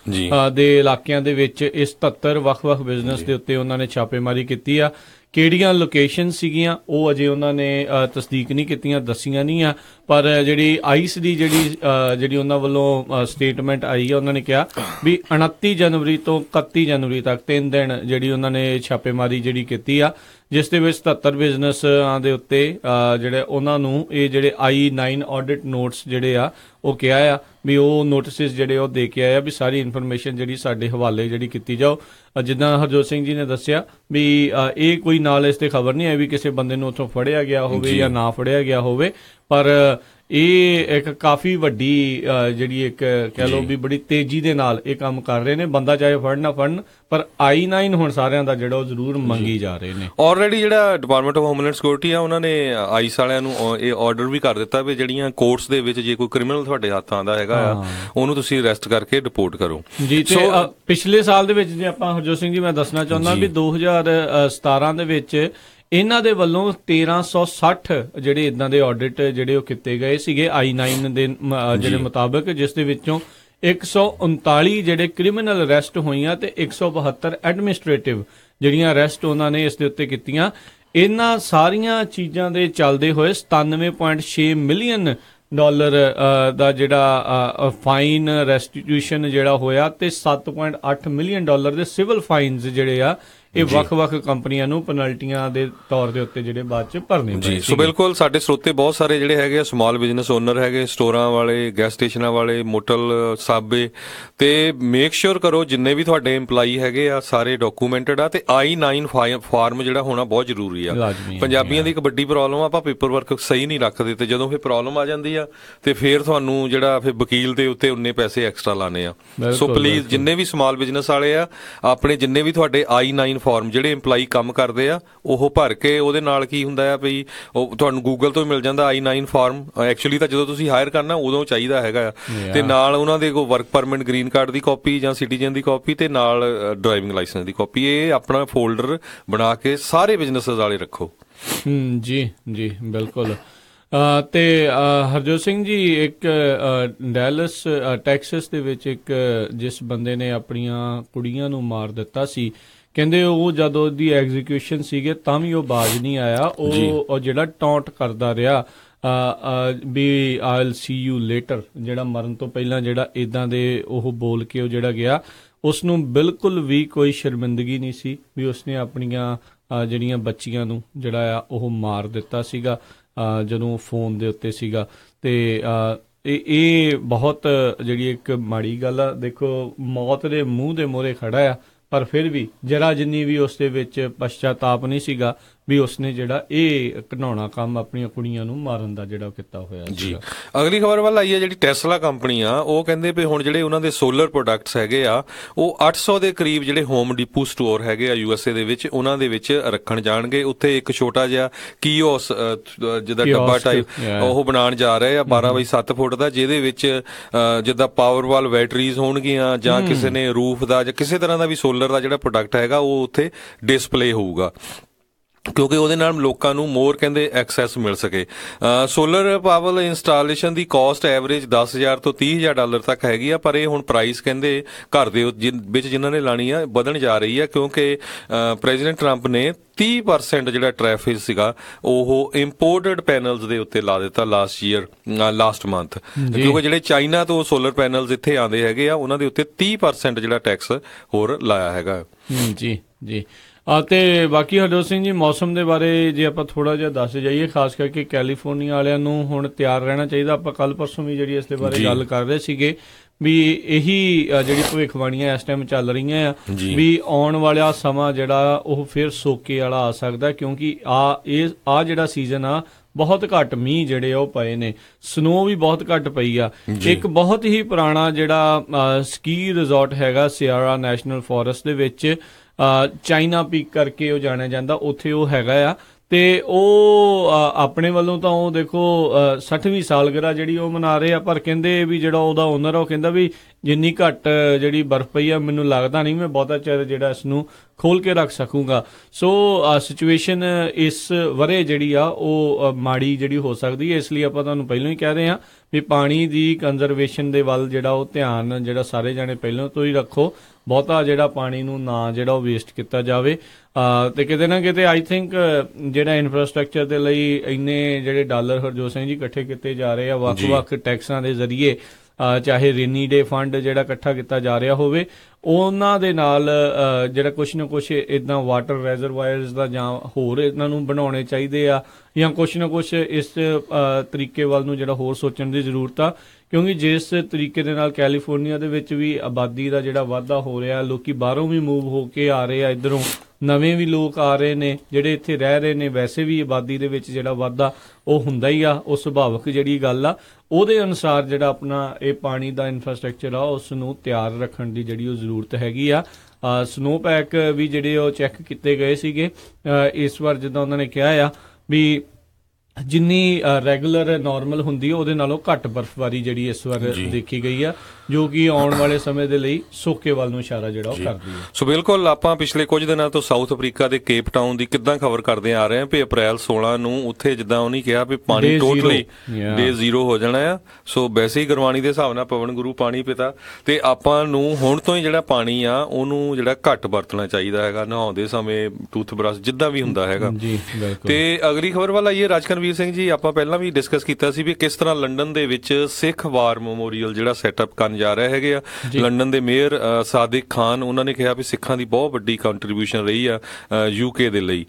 ਦੇ ਇਲਾਕਿਆਂ ਦੇ ਵਿੱਚ ਇਸ 77 ਵੱਖ-ਵੱਖ ਬਿਜ਼ਨਸ ਦੇ ਉੱਤੇ ਉਹਨਾਂ ਨੇ ਛਾਪੇਮਾਰੀ ਕੀਤੀ ਆ। ਕਿਹੜੀਆਂ ਲੋਕੇਸ਼ਨ ਸੀਗੀਆਂ ਉਹ ਅਜੇ ਉਹਨਾਂ ਨੇ ਤਸਦੀਕ ਨਹੀਂ ਕੀਤੀਆਂ, ਦੱਸੀਆਂ ਨਹੀਂ ਆ, ਪਰ ਜਿਹੜੀ ਆਈਸ ਦੀ ਜਿਹੜੀ ਉਹਨਾਂ ਵੱਲੋਂ ਸਟੇਟਮੈਂਟ ਆਈ ਆ, ਉਹਨਾਂ ਨੇ ਕਿਹਾ ਵੀ 29 ਜਨਵਰੀ ਤੋਂ 31 ਜਨਵਰੀ ਤੱਕ 3 ਦਿਨ ਜਿਹੜੀ ਉਹਨਾਂ ਨੇ ਛਾਪੇਮਾਰੀ ਜਿਹੜੀ ਕੀਤੀ ਆ, ਜਿਸ ਦੇ ਵਿੱਚ 77 ਬਿਜ਼ਨਸਾਂ ਦੇ ਉੱਤੇ ਜਿਹੜੇ ਉਹਨਾਂ ਨੂੰ ਇਹ ਜਿਹੜੇ I-9 ਆਡਿਟ ਨੋਟਸ ਜਿਹੜੇ ਆ ਉਹ ਕਿਹਾ ਆ ਵੀ ਉਹ ਨੋਟਿਸਿਸ ਜਿਹੜੇ ਉਹ ਦੇ ਕੇ ਆਏ ਆ ਵੀ ਸਾਰੀ ਇਨਫੋਰਮੇਸ਼ਨ ਜਿਹੜੀ ਸਾਡੇ ਹਵਾਲੇ ਜਿਹੜੀ ਕੀਤੀ ਜਾਓ। ਜਿੱਦਾਂ ਹਰਜੋਤ ਸਿੰਘ ਜੀ ਨੇ ਦੱਸਿਆ ਵੀ ਇਹ ਕੋਈ ਨਾਲ ਇਸ ਤੇ ਖਬਰ ਨਹੀਂ ਆਈ ਵੀ ਕਿਸੇ ਬੰਦੇ ਨੂੰ ਉੱਥੋਂ ਫੜਿਆ ਗਿਆ ਹੋਵੇ ਜਾਂ ਨਾ ਫੜਿਆ ਗਿਆ ਹੋਵੇ, ਪਰ ਇਹ ਇੱਕ ਕਾਫੀ ਵੱਡੀ ਜਿਹੜੀ ਇੱਕ ਕਹਿ ਲਓ ਵੀ ਬੜੀ ਤੇਜ਼ੀ ਦੇ ਨਾਲ ਇਹ ਕੰਮ ਕਰ ਰਹੇ ਨੇ। ਬੰਦਾ ਚਾਹੇ ਫੜਨ ਨਾ ਫੜਨ, ਪਰ I-9 ਹੁਣ ਸਾਰਿਆਂ ਦਾ ਜਿਹੜਾ ਉਹ ਜ਼ਰੂਰ ਮੰਗੀ ਜਾ ਰਹੇ ਨੇ। ਆਲਰੇਡੀ ਜਿਹੜਾ ਡਿਪਾਰਟਮੈਂਟ ਆਫ ਹੋਮਲੈਂਡ ਸਿਕਿਉਰਿਟੀ ਆ ਉਹਨਾਂ ਨੇ ਆਈਸ ਵਾਲਿਆਂ ਨੂੰ ਇਹ ਆਰਡਰ ਵੀ ਕਰ ਦਿੱਤਾ ਵੀ ਜਿਹੜੀਆਂ ਕੋਰਟਸ ਦੇ ਵਿੱਚ ਜੇ ਕੋਈ ਕ੍ਰਿਮੀਨਲ ਤੁਹਾਡੇ ਹੱਥ ਆਉਂਦਾ ਹੈਗਾ ਆ ਉਹਨੂੰ ਤੁਸੀਂ ਅਰੈਸਟ ਕਰਕੇ ਰਿਪੋਰਟ ਕਰੋ ਜੀ। ਤੇ ਪਿਛਲੇ ਸਾਲ ਦੇ ਵਿੱਚ ਜੇ ਆਪਾਂ ਹਰਜੋਤ ਸਿੰਘ ਜੀ ਮੈਂ ਦੱਸਣਾ ਚਾਹੁੰਦਾ ਵੀ 2017 ਦੇ ਵਿੱਚ ਇਹਨਾਂ ਦੇ ਵੱਲੋਂ 1360 ਜਿਹੜੇ ਇਦਾਂ ਦੇ ਆਡਿਟ ਜਿਹੜੇ ਉਹ ਕੀਤੇ ਗਏ ਸੀਗੇ I-9 ਦੇ ਜਿਹੜੇ ਮੁਤਾਬਕ, ਜਿਸ ਦੇ ਵਿੱਚੋਂ 139 ਜਿਹੜੇ ਕ੍ਰਿਮੀਨਲ ਅਰੈਸਟ ਹੋਈਆਂ ਤੇ 172 ਐਡਮਿਨਿਸਟ੍ਰੇਟਿਵ ਜਿਹੜੀਆਂ ਅਰੈਸਟ ਉਹਨਾਂ ਨੇ ਇਸ ਦੇ ਉੱਤੇ ਕੀਤੀਆਂ। ਇਹਨਾਂ ਸਾਰੀਆਂ ਚੀਜ਼ਾਂ ਦੇ ਚੱਲਦੇ ਹੋਏ $97.6 ਮਿਲੀਅਨ ਦਾ ਜਿਹੜਾ ਫਾਈਨ ਰੈਸਟੀਟਿਊਸ਼ਨ ਜਿਹੜਾ ਹੋਇਆ ਤੇ $7.8 ਮਿਲੀਅਨ ਦੇ ਸਿਵਲ ਫਾਈਨਸ ਜਿਹੜੇ ਆ ਇਹ ਵੱਖ-ਵੱਖ ਕੰਪਨੀਆਂ ਨੂੰ ਪੈਨਲਟੀਆਂ ਦੇ ਤੌਰ ਦੇ ਉੱਤੇ ਜਿਹੜੇ ਬਾਅਦ ਚ ਭਰਨੇ ਪਏ ਜੀ। ਸੋ ਬਿਲਕੁਲ ਸਾਡੇ ਸਰੋਤੇ ਬਹੁਤ ਸਾਰੇ ਜਿਹੜੇ ਹੈਗੇ ਆ ਸਮਾਲ ਬਿਜ਼ਨਸ ਓਨਰ ਹੈਗੇ, ਸਟੋਰਾਂ ਵਾਲੇ, ਗੈਸ ਸਟੇਸ਼ਨਾਂ ਵਾਲੇ, ਮੋਟਲ, ਸਾਬੇ, ਤੇ ਮੇਕ ਸ਼ੋਰ ਕਰੋ ਜਿੰਨੇ ਵੀ ਤੁਹਾਡੇ EMPLOYEE ਹੈਗੇ ਆ ਸਾਰੇ ਡਾਕੂਮੈਂਟਡ ਆ ਤੇ I-9 ਫਾਰਮ ਜਿਹੜਾ ਹੋਣਾ ਬਹੁਤ ਜ਼ਰੂਰੀ ਆ। ਪੰਜਾਬੀਆਂ ਦੀ ਇੱਕ ਵੱਡੀ ਪ੍ਰੋਬਲਮ ਆ, ਆਪਾਂ ਪੇਪਰ ਵਰਕ ਸਹੀ ਨਹੀਂ ਰੱਖਦੇ ਤੇ ਜਦੋਂ ਫਿਰ ਪ੍ਰੋਬਲਮ ਆ ਜਾਂਦੀ ਆ ਤੇ ਫਿਰ ਤੁਹਾਨੂੰ ਜਿਹੜਾ ਫਿਰ ਵਕੀਲ ਦੇ ਉੱਤੇ ਉਨੇ ਪੈਸੇ ਐਕਸਟਰਾ ਲਾਣੇ ਆ। ਸੋ ਪਲੀਜ਼ ਜਿੰਨੇ ਵੀ ਸਮਾਲ ਬਿਜ਼ਨਸ ਵਾਲੇ ਆ ਆਪਣੇ ਜਿੰਨੇ ਵੀ ਤੁਹਾਡੇ I-9 ਫਾਰਮ ਜਿਹੜੇ EMPLOYEE ਕੰਮ ਕਰਦੇ ਆ ਉਹ ਭਰ ਕੇ, ਉਹਦੇ ਨਾਲ ਕੀ ਹੁੰਦਾ ਆ ਵੀ ਉਹ ਤੁਹਾਨੂੰ ਗੂਗਲ ਤੋਂ ਮਿਲ ਜਾਂਦਾ I-9 ਫਾਰਮ। ਐਕਚੁਅਲੀ ਤਾਂ ਜਦੋਂ ਤੁਸੀਂ ਹਾਇਰ ਕਰਨਾ ਉਦੋਂ ਚਾਹੀਦਾ ਹੈਗਾ ਤੇ ਨਾਲ ਉਹਨਾਂ ਦੇ ਕੋਈ ਵਰਕ ਪਰਮਿਟ, ਗ੍ਰੀਨ ਕਾਰਡ ਦੀ ਕਾਪੀ ਜਾਂ ਸਿਟੀਜ਼ਨ ਦੀ ਕਾਪੀ ਤੇ ਨਾਲ ਡਰਾਈਵਿੰਗ ਲਾਇਸੈਂਸ ਦੀ ਕਾਪੀ। ਇਹ ਆਪਣਾ ਫੋਲਡਰ ਬਣਾ ਕੇ ਸਾਰੇ ਬਿਜ਼ਨਸ ਵਾਲੇ ਰੱਖੋ। ਜੀ ਜੀ ਬਿਲਕੁਲ। ਤੇ ਹਰਜੋਤ ਸਿੰਘ ਜੀ, ਇੱਕ ਡੈਲਸ ਟੈਕਸਸ ਦੇ ਵਿੱਚ ਇੱਕ ਜਿਸ ਬੰਦੇ ਨੇ ਆਪਣੀਆਂ ਕੁੜੀਆਂ ਨੂੰ ਮਾਰ ਦਿੱਤਾ ਸੀ, ਕਹਿੰਦੇ ਉਹ ਜਦੋਂ ਉਹਦੀ ਐਗਜ਼ੀਕਿਊਸ਼ਨ ਸੀਗੇ ਤਾਂ ਵੀ ਉਹ ਬਾਜ਼ ਨਹੀਂ ਆਇਆ। ਉਹ ਜਿਹੜਾ ਟੌਂਟ ਕਰਦਾ ਰਿਹਾ ਵੀ I'll see you later, ਜਿਹੜਾ ਮਰਨ ਤੋਂ ਪਹਿਲਾਂ ਜਿਹੜਾ ਇਦਾਂ ਦੇ ਉਹ ਬੋਲ ਕੇ ਉਹ ਜਿਹੜਾ ਗਿਆ, ਉਸ ਨੂੰ ਬਿਲਕੁਲ ਵੀ ਕੋਈ ਸ਼ਰਮਿੰਦਗੀ ਨਹੀਂ ਸੀ ਵੀ ਉਸਨੇ ਆਪਣੀਆਂ ਜਿਹੜੀਆਂ ਬੱਚੀਆਂ ਨੂੰ ਜਿਹੜਾ ਆ ਉਹ ਮਾਰ ਦਿੱਤਾ ਸੀਗਾ ਜਦੋਂ ਫੋਨ ਦੇ ਉੱਤੇ ਸੀਗਾ। ਤੇ ਇਹ ਬਹੁਤ ਜਿਹੜੀ ਇੱਕ ਮਾੜੀ ਗੱਲ ਆ। ਦੇਖੋ, ਮੌਤ ਦੇ ਮੂੰਹ ਦੇ ਮੂਹਰੇ ਖੜਾ ਆ, ਪਰ ਫਿਰ ਵੀ ਜਰਾ ਜਿੰਨੀ ਵੀ ਉਸ ਦੇ ਵਿੱਚ ਪਛਤਾਪ ਨਹੀਂ ਸੀਗਾ ਵੀ ਉਸਨੇ ਜਿਹੜਾ ਇਹ ਘਿਨਾਉਣਾ ਕੰਮ ਆਪਣੀਆਂ ਕੁੜੀਆਂ ਨੂੰ ਮਾਰਨ ਦਾ ਜਿਹੜਾ ਕੀਤਾ ਹੋਇਆ ਜੀ। ਅਗਲੀ ਖਬਰ ਵੱਲ ਆਈ ਹੈ ਜਿਹੜੀ ਟੈਸਲਾ ਕੰਪਨੀ ਆ, ਉਹ ਕਹਿੰਦੇ ਵੀ ਹੁਣ ਜਿਹੜੇ ਉਹਨਾਂ ਦੇ ਸੋਲਰ ਪ੍ਰੋਡਕਟਸ ਹੈਗੇ ਆ ਉਹ 800 ਦੇ ਕਰੀਬ ਜਿਹੜੇ ਹੋਮ ਡੀਪੂ ਸਟੋਰ ਹੈਗੇ ਆ USA ਦੇ ਵਿੱਚ, ਉਹਨਾਂ ਦੇ ਵਿੱਚ ਰੱਖਣ ਜਾਣਗੇ। ਉੱਥੇ ਇੱਕ ਛੋਟਾ ਜਿਹਾ ਕੀਓਸ ਜਿੱਦਾਂ ਡੱਬਾ ਟਾਈਪ ਉਹ ਬਣਾਉਣ ਜਾ ਰਹੇ ਆ 12x7 ਫੁੱਟ ਦਾ, ਜਿਹਦੇ ਵਿੱਚ ਜਿੱਦਾਂ ਪਾਵਰਵਾਲ ਬੈਟਰੀਜ਼ ਹੋਣਗੀਆਂ ਜਾਂ ਕਿਸੇ ਨੇ ਰੂਫ ਦਾ ਜਾਂ ਕਿਸੇ ਤਰ੍ਹਾਂ ਦਾ ਵੀ ਸੋਲਰ ਦਾ ਜਿਹੜਾ ਪ੍ਰੋਡਕਟ ਹੈਗਾ ਉਹ ਉੱਥੇ ਡਿਸਪਲੇ ਹੋਊਗਾ, ਕਿਉਂਕਿ ਉਹਦੇ ਨਾਲ ਲੋਕਾਂ ਨੂੰ ਮੋਰ ਕਹਿੰਦੇ ਐਕਸੈਸ ਮਿਲ ਸਕੇ। ਸੋਲਰ ਪਾਵਰ ਇੰਸਟਾਲੇਸ਼ਨ ਦੀ ਕਾਸਟ ਐਵਰੇਜ $10,000 ਤੋਂ $30,000 ਤੱਕ ਹੈਗੀ ਆ, ਪਰ ਇਹ ਹੁਣ ਪ੍ਰਾਈਸ ਕਹਿੰਦੇ ਘਰ ਦੇ ਵਿੱਚ ਜਿਨ੍ਹਾਂ ਨੇ ਲਾਣੀ ਆ ਵਧਣ ਜਾ ਰਹੀ ਆ, ਕਿਉਂਕਿ ਪ੍ਰੈਜ਼ੀਡੈਂਟ ਟਰੰਪ ਨੇ 30% ਜਿਹੜਾ ਟ੍ਰੈਫਿਕ ਸੀਗਾ ਉਹ ਇੰਪੋਰਟਡ ਪੈਨਲਸ ਦੇ ਉੱਤੇ ਲਾ ਦਿੱਤਾ ਲਾਸਟ ਮੰਥ, ਕਿਉਂਕਿ ਜਿਹੜੇ ਚਾਈਨਾ ਤੋਂ ਸੋਲਰ ਪੈਨਲਸ ਇੱਥੇ ਆਉਂਦੇ ਹੈਗੇ ਆ ਉਹਨਾਂ ਦੇ ਉੱਤੇ 30% ਜਿਹੜਾ ਟੈਕਸ ਹੋਰ ਲਾਇਆ ਹੈਗਾ। ਜੀ ਜੀ। ਤੇ ਬਾਕੀ ਹਰਜੋਤ ਸਿੰਘ ਜੀ, ਮੌਸਮ ਦੇ ਬਾਰੇ ਜੇ ਆਪਾਂ ਥੋੜਾ ਜਿਹਾ ਦੱਸ ਜਾਈਏ, ਖਾਸ ਕਰਕੇ ਕੈਲੀਫੋਰਨੀਆ ਵਾਲਿਆਂ ਨੂੰ ਹੁਣ ਤਿਆਰ ਰਹਿਣਾ ਚਾਹੀਦਾ। ਆਪਾਂ ਕੱਲ ਪਰਸੋਂ ਵੀ ਜਿਹੜੀ ਇਸ ਦੇ ਬਾਰੇ ਗੱਲ ਕਰ ਰਹੇ ਸੀਗੇ ਵੀ ਇਹੀ ਜਿਹੜੀ ਭਵਿੱਖਬਾਣੀਆਂ ਇਸ ਟਾਈਮ ਚੱਲ ਰਹੀਆਂ ਆ ਵੀ ਆਉਣ ਵਾਲਾ ਸਮਾਂ ਜਿਹੜਾ ਉਹ ਫਿਰ ਸੋਕੇ ਵਾਲਾ ਆ ਸਕਦਾ, ਕਿਉਂਕਿ ਆ ਜਿਹੜਾ ਸੀਜ਼ਨ ਆ ਬਹੁਤ ਘੱਟ ਮੀਂਹ ਜਿਹੜੇ ਉਹ ਪਏ ਨੇ, ਸਨੋ ਵੀ ਬਹੁਤ ਘੱਟ ਪਈ ਆ। ਇੱਕ ਬਹੁਤ ਹੀ ਪੁਰਾਣਾ ਜਿਹੜਾ ਸਕੀ ਰਿਜ਼ੋਰਟ ਹੈਗਾ ਸਿਆਰਾ ਨੈਸ਼ਨਲ ਫੋਰੈਸਟ ਦੇ ਵਿੱਚ, ਚਾਈਨਾ ਪੀਕ ਕਰਕੇ ਉਹ ਜਾਣਿਆ ਜਾਂਦਾ, ਉੱਥੇ ਉਹ ਹੈਗਾ ਆ। ਤੇ ਉਹ ਆਪਣੇ ਵੱਲੋਂ ਤਾਂ ਉਹ ਦੇਖੋ 60ਵੀਂ ਸਾਲਗਿਰਾ ਜਿਹੜੀ ਉਹ ਮਨਾ ਰਹੇ ਆ, ਪਰ ਕਹਿੰਦੇ ਵੀ ਜਿਹੜਾ ਉਹਦਾ ਓਨਰ ਆ ਉਹ ਕਹਿੰਦਾ ਵੀ ਜਿੰਨੀ ਘੱਟ ਜਿਹੜੀ ਬਰਫ਼ ਪਈ ਆ ਮੈਨੂੰ ਲੱਗਦਾ ਨਹੀਂ ਮੈਂ ਬਹੁਤਾ ਚਿਰ ਜਿਹੜਾ ਇਸ ਨੂੰ ਖੋਲ ਕੇ ਰੱਖ ਸਕੂੰਗਾ। ਸੋ ਸਿਚੁਏਸ਼ਨ ਇਸ ਵਰੇ ਜਿਹੜੀ ਆ ਉਹ ਮਾੜੀ ਜਿਹੜੀ ਹੋ ਸਕਦੀ ਹੈ। ਇਸ ਲਈ ਆਪਾਂ ਤੁਹਾਨੂੰ ਪਹਿਲਾਂ ਹੀ ਕਹਿ ਰਹੇ ਹਾਂ ਵੀ ਪਾਣੀ ਦੀ ਕੰਜ਼ਰਵੇਸ਼ਨ ਦੇ ਵੱਲ ਜਿਹੜਾ ਉਹ ਧਿਆਨ ਜਿਹੜਾ ਸਾਰੇ ਜਾਣੇ ਪਹਿਲਾਂ ਤੋਂ ਹੀ ਰੱਖੋ, ਬਹੁਤਾ ਜਿਹੜਾ ਪਾਣੀ ਨੂੰ ਨਾ ਜਿਹੜਾ ਉਹ ਵੇਸਟ ਕੀਤਾ ਜਾਵੇ। ਤੇ ਕਿਤੇ ਨਾ ਕਿਤੇ ਆਈ ਥਿੰਕ ਜਿਹੜਾ ਇਨਫਰਾਸਟ੍ਰਕਚਰ ਦੇ ਲਈ ਇੰਨੇ ਜਿਹੜੇ ਡਾਲਰ ਹਰਜੋਤ ਸਿੰਘ ਜੀ ਇਕੱਠੇ ਕੀਤੇ ਜਾ ਰਹੇ ਆ ਵੱਖ-ਵੱਖ ਟੈਕਸਾਂ ਦੇ ਜ਼ਰੀਏ, ਚਾਹੇ ਰੇਨੀ ਡੇ ਫੰਡ ਜਿਹੜਾ ਇਕੱਠਾ ਕੀਤਾ ਜਾ ਰਿਹਾ ਹੋਵੇ, ਉਹਨਾਂ ਦੇ ਨਾਲ ਜਿਹੜਾ ਕੁਛ ਨਾ ਕੁਛ ਇੱਦਾਂ ਵਾਟਰ ਰੈਜ਼ਰਵਾਇਰਸ ਦਾ ਜਾਂ ਹੋਰ ਇਹਨਾਂ ਨੂੰ ਬਣਾਉਣੇ ਚਾਹੀਦੇ ਆ, ਜਾਂ ਕੁਛ ਨਾ ਕੁਛ ਇਸ ਤਰੀਕੇ ਵੱਲ ਨੂੰ ਜਿਹੜਾ ਹੋਰ ਸੋਚਣ ਦੀ ਜ਼ਰੂਰਤ ਆ। ਕਿਉਂਕਿ ਜਿਸ ਤਰੀਕੇ ਦੇ ਨਾਲ ਕੈਲੀਫੋਰਨੀਆ ਦੇ ਵਿੱਚ ਵੀ ਆਬਾਦੀ ਦਾ ਜਿਹੜਾ ਵਾਧਾ ਹੋ ਰਿਹਾ, ਲੋਕੀ ਬਾਹਰੋਂ ਵੀ ਮੂਵ ਹੋ ਕੇ ਆ ਰਹੇ ਆ, ਇੱਧਰੋਂ ਨਵੇਂ ਵੀ ਲੋਕ ਆ ਰਹੇ ਨੇ ਜਿਹੜੇ ਇੱਥੇ ਰਹਿ ਰਹੇ ਨੇ, ਵੈਸੇ ਵੀ ਆਬਾਦੀ ਦੇ ਵਿੱਚ ਜਿਹੜਾ ਵਾਧਾ ਉਹ ਹੁੰਦਾ ਹੀ ਆ, ਉਹ ਸੁਭਾਵਿਕ ਜਿਹੜੀ ਗੱਲ ਆ, ਉਹਦੇ ਅਨੁਸਾਰ ਜਿਹੜਾ ਆਪਣਾ ਇਹ ਪਾਣੀ ਦਾ ਇਨਫਰਾਸਟ੍ਰਕਚਰ ਆ ਉਸ ਨੂੰ ਤਿਆਰ ਰੱਖਣ ਦੀ ਜਿਹੜੀ ਉਹ ਜ਼ਰੂਰਤ ਹੈਗੀ ਆ। ਸਨੋ ਪੈਕ ਵੀ ਜਿਹੜੇ ਉਹ ਚੈੱਕ ਕੀਤੇ ਗਏ ਸੀਗੇ ਇਸ ਵਾਰ, ਜਿੱਦਾਂ ਉਹਨਾਂ ਨੇ ਕਿਹਾ ਆ ਵੀ ਜਿੰਨੀ ਰੈਗੂਲਰ ਨਾਰਮਲ ਹੁੰਦੀ ਹੈ ਉਹਦੇ ਨਾਲੋਂ ਘੱਟ ਬਰਫ਼ਬਾਰੀ ਜਿਹੜੀ ਇਸ ਵਾਰ ਦੇਖੀ ਗਈ ਆ, ਜੋ ਕਿ ਆਉਣ ਵਾਲੇ ਸਮੇਂ ਦੇ ਲਈ ਸੋਕੇ ਵੱਲ ਨੂੰ ਇਸ਼ਾਰਾ ਜਿਹੜਾ ਉਹ ਕਰਦੀ ਹੈ। ਸੋ ਬਿਲਕੁਲ ਆਪਾਂ ਪਿਛਲੇ ਕੁਝ ਦਿਨਾਂ ਤੋਂ ਸਾਊਥ ਅਫਰੀਕਾ ਦੇ ਕੇਪ ਟਾਊਨ ਦੀ ਕਿੱਦਾਂ ਖਬਰ ਕਰਦੇ ਆ ਰਹੇ ਹਾਂ ਵੀ ਅਪ੍ਰੈਲ 16 ਨੂੰ ਉੱਥੇ ਜਿੱਦਾਂ ਉਹਨੇ ਕਿਹਾ ਵੀ ਪਾਣੀ ਟੋਟਲੀ ਡੇ 0 ਹੋ ਜਾਣਾ ਆ। ਸੋ ਵੈਸੇ ਹੀ ਗੁਰਬਾਣੀ ਦੇ ਹਿਸਾਬ ਨਾਲ ਪਵਨ ਗੁਰੂ ਪਾਣੀ ਪਿਤਾ, ਤੇ ਆਪਾਂ ਨੂੰ ਹੁਣ ਤੋਂ ਹੀ ਜਿਹੜਾ ਪਾਣੀ ਆ ਉਹਨੂੰ ਜਿਹੜਾ ਘੱਟ ਵਰਤਣਾ ਚਾਹੀਦਾ ਹੈਗਾ, ਨਹਾਉਂਦੇ ਸਮੇਂ, ਟੂਥਬ੍ਰਸ਼, ਜਿੱਦਾਂ ਵੀ ਹੁੰਦਾ ਹੈਗਾ। ਤੇ ਅਗਲੀ ਖਬਰ ਵੱਲ ਆਈਏ। ਰਾਜਕਨਵੀਰ ਸਿੰਘ ਜੀ, ਆਪਾਂ ਪਹਿਲਾਂ ਵੀ ਡਿਸਕਸ ਕੀਤਾ ਸੀ ਵੀ ਕਿਸ ਤਰ੍ਹਾਂ ਲੰਡਨ ਦੇ ਵਿੱਚ ਸਿੱਖ ਵਾਰ ਮੈਮੋਰੀਅਲ ਜਿਹੜਾ ਸੈਟਅਪ ਕਰਨ ਜਾ ਰਹੇ ਹੈਗੇ ਆ। ਲੰਡਨ ਦੇ ਮੇਅਰ ਸਾਦਿਕ ਖਾਨ, ਉਹਨਾਂ ਨੇ ਕਿਹਾ ਵੀ ਸਿੱਖਾਂ ਦੀ ਬਹੁਤ ਵੱਡੀ ਕੰਟਰੀਬਿਊਸ਼ਨ ਰਹੀ ਆ UK ਦੇ ਲਈ।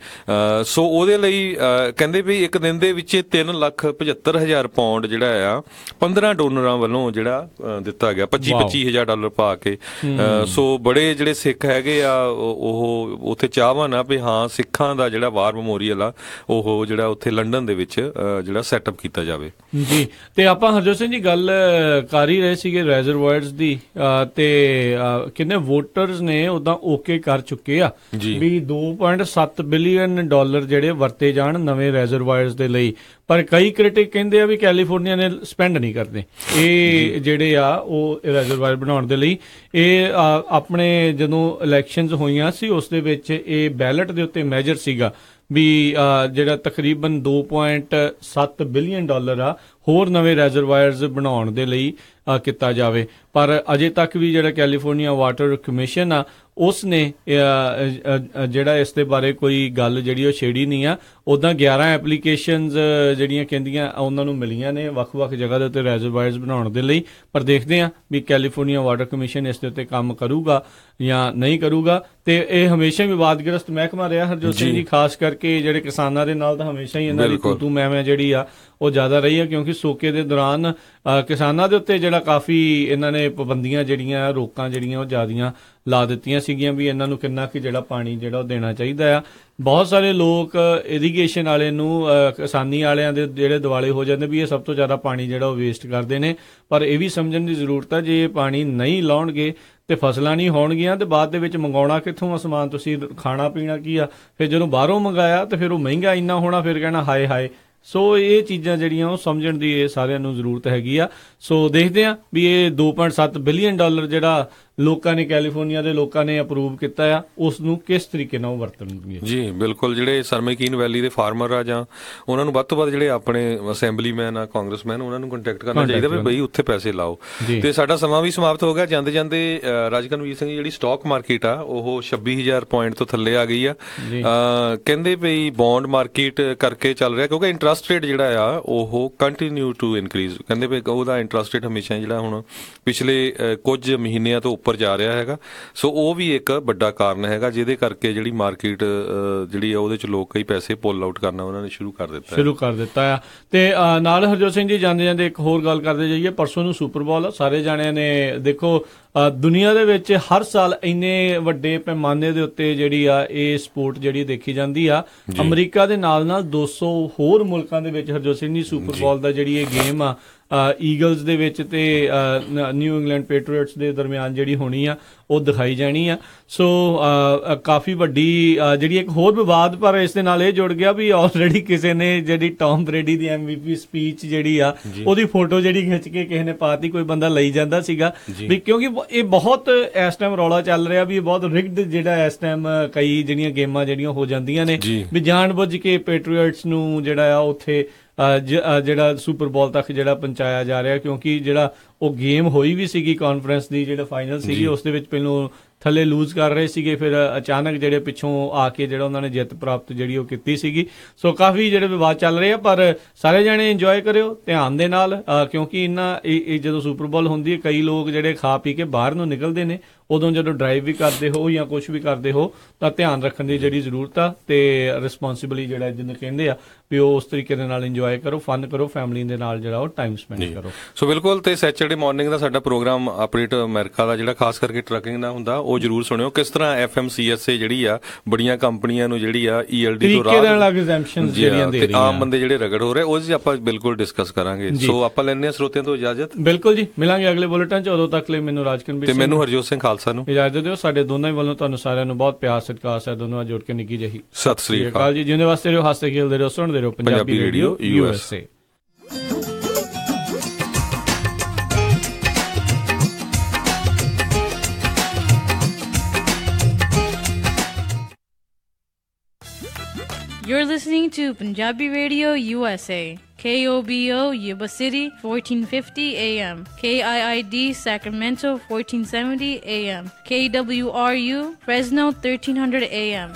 ਸੋ ਉਹਦੇ ਲਈ ਕਹਿੰਦੇ ਵੀ ਇੱਕ ਦਿਨ ਦੇ ਵਿੱਚ 3,75,000 ਪਾਉਂਡ ਜਿਹੜਾ ਆ 15 ਡੋਨਰਾਂ ਵੱਲੋਂ ਜਿਹੜਾ ਦਿੱਤਾ ਗਿਆ, $25,000 ਪਾ ਕੇ। ਸੋ ਬੜੇ ਜਿਹੜੇ ਸਿੱਖ ਹੈਗੇ ਆ ਉਹ ਉੱਥੇ ਚਾਹਵਾਨ ਆ ਵੀ ਹਾਂ ਸਿੱਖਾਂ ਦਾ ਜਿਹੜਾ ਵਾਰ ਮੈਮੋਰੀਅਲ ਆ ਉਹ ਜਿਹੜਾ ਉੱਥੇ ਲੰਡਨ ਦੇ ਵਿੱਚ ਜਿਹੜਾ ਸੈਟਅਪ ਕੀਤਾ ਜਾਵੇ। ਜੀ, ਤੇ ਆਪਾਂ ਹਰਜੋਤ ਸਿੰਘ ਜੀ ਗੱਲ ਕਰ ਹੀ ਰਹੇ ਸੀਗੇ ਰੈਜ਼ਰਵਾਇਰਸ ਦੀ, ਤੇ ਕਿੰਨੇ ਵੋਟਰਸ ਨੇ ਉਦਾਂ ਓਕੇ ਕਰ ਚੁੱਕੇ ਆ ਵੀ $2.7 ਬਿਲੀਅਨ ਜਿਹੜੇ ਵਰਤੇ ਜਾਣ ਨਵੇਂ ਰੈਜ਼ਰਵਾਇਰਸ ਦੇ ਲਈ। ਪਰ ਕਈ ਕ੍ਰਿਟਿਕ ਕਹਿੰਦੇ ਆ ਵੀ ਕੈਲੀਫੋਰਨੀਆ ਨੇ ਸਪੈਂਡ ਨਹੀਂ ਕਰਦੇ ਇਹ ਜਿਹੜੇ ਆ ਉਹ ਰੈਜ਼ਰਵਾਇਰ ਬਣਾਉਣ ਦੇ ਲਈ। ਇਹ ਆਪਣੇ ਜਦੋਂ ਇਲੈਕਸ਼ਨਸ ਹੋਈਆਂ ਸੀ ਉਸ ਦੇ ਵਿੱਚ ਇਹ ਬੈਲਟ ਦੇ ਉੱਤੇ ਮੈਜਰ ਸੀਗਾ ਵੀ ਜਿਹੜਾ ਤਕਰੀਬਨ $2.7 ਬਿਲੀਅਨ ਆ ਹੋਰ ਨਵੇਂ ਰੈਜ਼ਰਵਾਇਰਸ ਬਣਾਉਣ ਦੇ ਲਈ ਕੀਤਾ ਜਾਵੇ। ਪਰ ਅਜੇ ਤੱਕ ਵੀ ਜਿਹੜਾ ਕੈਲੀਫੋਰਨੀਆ ਵਾਟਰ ਕਮਿਸ਼ਨ ਆ ਉਸ ਨੇ ਜਿਹੜਾ ਇਸ ਦੇ ਬਾਰੇ ਕੋਈ ਗੱਲ ਜਿਹੜੀ ਉਹ ਛੇੜੀ ਨਹੀਂ ਆ। ਉੱਦਾਂ 11 ਐਪਲੀਕੇਸ਼ਨਸ ਜਿਹੜੀਆਂ ਕਹਿੰਦੀਆਂ ਉਹਨਾਂ ਨੂੰ ਮਿਲੀਆਂ ਨੇ ਵੱਖ-ਵੱਖ ਜਗ੍ਹਾ ਦੇ ਉੱਤੇ ਰੈਜ਼ਰਵਾਇਰਸ ਬਣਾਉਣ ਦੇ ਲਈ, ਪਰ ਦੇਖਦੇ ਆ ਵੀ ਕੈਲੀਫੋਰਨੀਆ ਵਾਟਰ ਕਮਿਸ਼ਨ ਇਸ ਦੇ ਉੱਤੇ ਕੰਮ ਕਰੂਗਾ ਜਾਂ ਨਹੀਂ ਕਰੂਗਾ। ਤੇ ਇਹ ਹਮੇਸ਼ਾ ਵਿਵਾਦਗ੍ਰਸਤ ਮਹਿਕਮਾ ਰਿਹਾ ਹਰਜੋਤ ਸਿੰਘ ਜੀ, ਖਾਸ ਕਰਕੇ ਜਿਹੜੇ ਕਿਸਾਨਾਂ ਦੇ ਨਾਲ ਤਾਂ ਹਮੇਸ਼ਾ ਹੀ ਇਹਨਾਂ ਦੀ ਤੂੰ ਮੈਂ ਜਿਹੜੀ ਆ ਉਹ ਜ਼ਿਆਦਾ ਰਹੀ ਆ, ਕਿਉਂਕਿ ਸੋਕੇ ਦੇ ਦੌਰਾਨ ਕਿਸਾਨਾਂ ਦੇ ਉੱਤੇ ਜਿਹੜਾ ਕਾਫੀ ਇਹਨਾਂ ਨੇ ਪਾਬੰਦੀਆਂ ਜਿਹੜੀਆਂ ਰੋਕਾਂ ਜਿਹੜੀਆਂ ਉਹ ਜ਼ਿਆਦੀਆਂ ਲਾ ਦਿੱਤੀਆਂ ਸੀਗੀਆਂ ਵੀ ਇਹਨਾਂ ਨੂੰ ਕਿੰਨਾ ਕੁ ਜਿਹੜਾ ਪਾਣੀ ਜਿਹੜਾ ਉਹ ਦੇਣਾ ਚਾਹੀਦਾ ਆ। ਬਹੁਤ ਸਾਰੇ ਲੋਕ ਇਰੀਗੇਸ਼ਨ ਵਾਲੇ ਨੂੰ ਕਿਸਾਨੀ ਵਾਲਿਆਂ ਦੇ ਜਿਹੜੇ ਦਿਵਾਲੇ ਹੋ ਜਾਂਦੇ ਵੀ ਇਹ ਸਭ ਤੋਂ ਜ਼ਿਆਦਾ ਪਾਣੀ ਜਿਹੜਾ ਉਹ ਵੇਸਟ ਕਰਦੇ ਨੇ, ਪਰ ਇਹ ਵੀ ਸਮਝਣ ਦੀ ਜ਼ਰੂਰਤ ਹੈ ਜੇ ਪਾਣੀ ਨਹੀਂ ਲਾਉਣਗੇ ਤੇ ਫਸਲਾਂ ਨਹੀਂ ਹੋਣਗੀਆਂ ਤੇ ਬਾਅਦ ਦੇ ਵਿੱਚ ਮੰਗਾਉਣਾ ਕਿੱਥੋਂ ਆ ਸਮਾਨ, ਤੁਸੀਂ ਖਾਣਾ ਪੀਣਾ ਕੀ ਆ, ਫਿਰ ਜਦੋਂ ਬਾਹਰੋਂ ਮੰਗਾਇਆ ਤੇ ਫਿਰ ਉਹ ਮਹਿੰਗਾ ਇੰਨਾ ਹੋਣਾ, ਫਿਰ ਕਹਿਣਾ ਹਾਏ ਹਾਏ। ਸੋ ਇਹ ਚੀਜ਼ਾਂ ਜਿਹੜੀਆਂ ਉਹ ਸਮਝਣ ਦੀ ਇਹ ਸਾਰਿਆਂ ਨੂੰ ਜ਼ਰੂਰਤ ਹੈਗੀ ਆ। ਸੋ ਦੇਖਦੇ ਆ ਵੀ ਇਹ $2.7 ਬਿਲੀਅਨ ਜਿਹੜਾ ਲੋਕਾਂ ਨੇ ਕੈਲੀਫੋਰਨੀਆ ਦੇ ਲੋਕਾਂ ਨੇ ਅਪਰੂਵ ਕੀਤਾ ਆ ਉਸ ਨੂੰ ਕਿਸ ਤਰੀਕੇ ਨਾਲ ਵਰਤਣਗੇ। ਜੀ ਬਿਲਕੁਲ, ਜਿਹੜੇ ਸਰਮੇਕੀਨ ਵੈਲੀ ਦੇ ਫਾਰਮਰ ਆ ਜਾਂ ਉਹਨਾਂ ਨੂੰ ਵੱਧ ਤੋਂ ਵੱਧ ਜਿਹੜੇ ਆਪਣੇ ਅਸੈਂਬਲੀਮੈਨ ਆ, ਕਾਂਗਰਸਮੈਨ, ਉਹਨਾਂ ਨੂੰ ਕੰਟੈਕਟ ਕਰਨਾ ਚਾਹੀਦਾ ਵੀ ਬਈ ਉੱਥੇ ਪੈਸੇ ਲਾਓ। ਤੇ ਸਾਡਾ ਸਮਾਂ ਵੀ ਸਮਾਪਤ ਹੋ ਗਿਆ। ਜਾਂਦੇ ਜਾਂਦੇ ਰਾਜਕਨਵੀਰ ਸਿੰਘ ਜਿਹੜੀ ਸਟਾਕ ਮਾਰਕੀਟ ਆ ਉਹ 26,000 ਪੁਆਇੰਟ ਤੋਂ ਥੱਲੇ ਆ ਗਈ ਆ। ਕਹਿੰਦੇ ਬਈ ਬੌਂਡ ਮਾਰਕੀਟ ਕਰਕੇ ਚੱਲ ਰਿਹਾ ਕਿਉਂਕਿ ਇੰਟਰਸਟ ਰੇਟ ਜਿਹੜਾ ਆ ਉਹ ਕੰਟੀਨਿਊ ਟੂ ਇਨਕਰੀਜ਼। ਕਹਿੰਦੇ ਵੀ ਉਹਦਾ ਇੰਟਰਸਟ ਰੇਟ ਹਮੇਸ਼ਾ ਜਿਹੜਾ ਹੁਣ ਪਿਛਲੇ ਕੁਝ ਮਹੀਨਿਆਂ ਤੋਂ ਉੱਪਰ ਜਾ ਰਿਹਾ ਹੈਗਾ। ਸੋ ਉਹ ਵੀ ਇੱਕ ਵੱਡਾ ਕਾਰਨ ਹੈਗਾ ਜਿਹਦੇ ਕਰਕੇ ਜਿਹੜੀ ਮਾਰਕੀਟ ਜਿਹੜੀ ਆ ਉਹਦੇ ਚ ਲੋਕ ਕਈ ਪੈਸੇ ਪੁੱਲ ਆਊਟ ਕਰਨਾ ਉਹਨਾਂ ਨੇ ਸ਼ੁਰੂ ਕਰ ਦਿੱਤਾ ਆ। ਤੇ ਨਾਲ ਹਰਜੋਤ ਸਿੰਘ ਜੀ ਜਾਂਦੇ ਜਾਂਦੇ ਇੱਕ ਹੋਰ ਗੱਲ ਕਰਦੇ ਜਾਈਏ, ਪਰਸੋਂ ਨੂੰ ਸੁਪਰ ਬੋਲ ਆ, ਸਾਰੇ ਜਾਣਿਆਂ ਨੇ ਦੇਖੋ ਦੁਨੀਆ ਦੇ ਵਿੱਚ ਹਰ ਸਾਲ ਇੰਨੇ ਵੱਡੇ ਪੈਮਾਨੇ ਦੇ ਉੱਤੇ ਜਿਹੜੀ ਆ ਇਹ ਸਪੋਰਟ ਜਿਹੜੀ ਦੇਖੀ ਜਾਂਦੀ ਆ। ਅਮਰੀਕਾ ਦੇ ਨਾਲ 200 ਹੋਰ ਮੁਲਕਾਂ ਦੇ ਵਿੱਚ ਹਰਜੋਤ ਸਿੰਘ ਜੀ ਸੁਪਰ ਬਾਲ ਦਾ ਜਿਹੜੀ ਇਹ ਗੇਮ ਆ ਈਗਲਸ ਦੇ ਵਿੱਚ ਤੇ ਨਿਊ ਇੰਗਲੈਂਡ ਪੈਟਰੀਅਟਸ ਦੇ ਦਰਮਿਆਨ ਜਿਹੜੀ ਹੋਣੀ ਆ ਉਹ ਦਿਖਾਈ ਜਾਣੀ ਆ। ਸੋ ਕਾਫੀ ਵੱਡੀ ਜਿਹੜੀ ਇੱਕ ਹੋਰ ਵਿਵਾਦ ਪਰ ਇਸ ਦੇ ਨਾਲ ਇਹ ਜੁੜ ਗਿਆ ਵੀ ਆਲਰੇਡੀ ਕਿਸੇ ਨੇ ਜਿਹੜੀ ਟੌਮ ਬ੍ਰੇਡੀ ਦੀ MVP ਸਪੀਚ ਜਿਹੜੀ ਆ ਉਹਦੀ ਫੋਟੋ ਜਿਹੜੀ ਖਿੱਚ ਕੇ ਕਿਸੇ ਨੇ ਪਾਤੀ, ਕੋਈ ਬੰਦਾ ਲਈ ਜਾਂਦਾ ਸੀਗਾ ਵੀ ਕਿਉਂਕਿ ਇਹ ਬਹੁਤ ਇਸ ਟਾਈਮ ਰੌਲਾ ਚੱਲ ਰਿਹਾ ਵੀ ਇਹ ਬਹੁਤ ਰਿਗਡ ਜਿਹੜਾ ਇਸ ਟਾਈਮ ਕਈ ਜਿਹੜੀਆਂ ਗੇਮਾਂ ਜਿਹੜੀਆਂ ਹੋ ਜਾਂਦੀਆਂ ਨੇ ਵੀ ਜਾਣਬੁੱਝ ਕੇ ਪੈਟਰੀਅਟਸ ਨੂੰ ਜਿਹੜਾ ਆ ਉੱਥੇ ਜਿਹੜਾ ਸੁਪਰ ਬਾਲ ਤੱਕ ਜਿਹੜਾ ਪਹੁੰਚਾਇਆ ਜਾ ਰਿਹਾ, ਕਿਉਂਕਿ ਜਿਹੜਾ ਉਹ ਗੇਮ ਹੋਈ ਵੀ ਸੀਗੀ ਕਾਨਫਰੰਸ ਦੀ ਜਿਹੜਾ ਫਾਈਨਲ ਸੀਗੀ ਉਸ ਦੇ ਵਿੱਚ ਪਹਿਲੋਂ ਥੱਲੇ ਲੂਜ਼ ਕਰ ਰਹੇ ਸੀਗੇ, ਫਿਰ ਅਚਾਨਕ ਜਿਹੜੇ ਪਿੱਛੋਂ ਆ ਕੇ ਜਿਹੜਾ ਉਹਨਾਂ ਨੇ ਜਿੱਤ ਪ੍ਰਾਪਤ ਜਿਹੜੀ ਉਹ ਕੀਤੀ ਸੀਗੀ। ਸੋ ਕਾਫੀ ਜਿਹੜੇ ਵਿਵਾਦ ਚੱਲ ਰਹੇ ਆ ਪਰ ਸਾਰੇ ਜਣੇ ਇੰਜੋਏ ਕਰਿਓ ਧਿਆਨ ਦੇ ਨਾਲ, ਕਿਉਂਕਿ ਇਹ ਜਦੋਂ ਸੁਪਰ ਬਾਲ ਹੁੰਦੀ ਹੈ ਕਈ ਲੋਕ ਜਿਹੜੇ ਖਾ ਪੀ ਕੇ ਬਾਹਰ ਨੂੰ ਨਿਕਲਦੇ ਨੇ, ਉਦੋਂ ਜਦੋਂ ਡਰਾਈਵ ਵੀ ਕਰਦੇ ਹੋ ਜਾਂ ਕੁਝ ਵੀ ਕਰਦੇ ਹੋ ਤਾਂ ਧਿਆਨ ਰੱਖਣ ਦੀ ਜਿਹੜੀ ਜ਼ਰੂਰਤ ਆ ਤੇ ਰਿਸਪੌਂਸਿਬਲੀ ਜਿਹੜਾ ਜਿਹਨੂੰ ਕਹਿੰਦੇ ਆ ਵੀ ਉਹ ਉਸ ਤਰੀਕੇ ਦੇ ਨਾਲ ਇੰਜੋਏ ਕਰੋ, ਫਨ ਕਰੋ, ਫੈਮਿਲੀ ਦੇ ਨਾਲ ਜਿਹੜਾ ਉਹ ਟਾਈਮ ਸਪੈਂਡ ਕਰੋ। ਸੋ ਬਿਲਕੁਲ, ਤੇ ਸੈਚਰਡੇ ਮਾਰਨਿੰਗ ਦਾ ਸਾਡਾ ਪ੍ਰੋਗਰਾਮ ਆਪਰੇਟ ਅਮਰੀਕਾ ਦਾ ਜਿਹੜਾ ਖਾਸ ਕਰਕੇ ਟਰੱਕਿੰਗ ਦਾ ਹੁੰਦਾ ਉਹ ਜ਼ਰੂਰ ਸੁਣਿਓ, ਕਿਸ ਤਰ੍ਹਾਂ FMCSA ਜਿਹੜੀ ਆ ਬੜੀਆਂ ਕੰਪਨੀਆਂ ਨੂੰ ਜਿਹੜੀ ਆ ELD ਤੋਂ ਰਾਹਤ ਆਮ ਬੰਦੇ ਜਿਹੜੇ ਰਗੜ ਹੋ ਰਹੇ ਉਹ ਜੀ ਆਪਾਂ ਬਿਲਕੁਲ ਡਿਸਕਸ ਕਰਾਂਗੇ। ਸੋ ਆਪਾਂ ਲੈਣੇ ਆ ਸਰੋਤਿਆਂ ਤੋਂ ਇਜਾਜ਼ਤ। ਬਿਲਕੁਲ ਜੀ, ਮਿਲਾਂਗੇ ਅਗਲੇ ਬੁਲੇਟਿਨ ਚ। ਉਦੋਂ ਤੱਕ ਲਈ ਮੈਨੂੰ ਰਾਜਕਨਵੀਰ ਤੇ ਮੈਨੂੰ ਹਰਜੋਤ ਸਿੰਘ ਖਾਲਸਾ ਨੂੰ ਇਜਾਜ਼ਤ ਦਿਓ। ਸਾਡੇ ਦੋਨਾਂ ਹੀ ਵੱਲੋਂ ਤੁਹਾਨੂੰ ਸਾਰਿਆਂ ਨੂੰ ਬਹੁਤ ਪਿਆਰ ਸਤਿਕਾਰ ਹੈ, ਦੋਨੋਂ ਜੁੜ ਕੇ ਨਿੱਕੀ ਜਿਹੀ ਸਤਿ ਸ੍ਰੀ ਅਕਾਲ ਜੀ। ਜਿਉਂਦੇ ਵਾਸਤੇ ਰਹੋ, ਹੱਸਦੇ ਖੇਡਦੇ ਰਹੋ, ਸੁਣਦੇ ਰਹੋ Punjabi radio USA। You're listening to Punjabi Radio USA. KOBO Yuba City 1450 AM, KIID Sacramento 1470 AM, KWRU Fresno 1300 AM।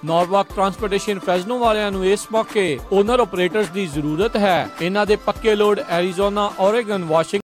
Norwalk transportation Fresno ਵਾਲਿਆਂ ਨੂੰ ਇਸ ਮੌਕੇ ਓਨਰ ਆਪਰੇਟਰਸ ਦੀ ਜ਼ਰੂਰਤ ਹੈ। ਇਹਨਾਂ ਦੇ ਪੱਕੇ ਲੋਡ ਐਰੀਜ਼ੋਨਾ, ਓਰੇਗਨ, ਵਾਸ਼ਿੰਗਟਨ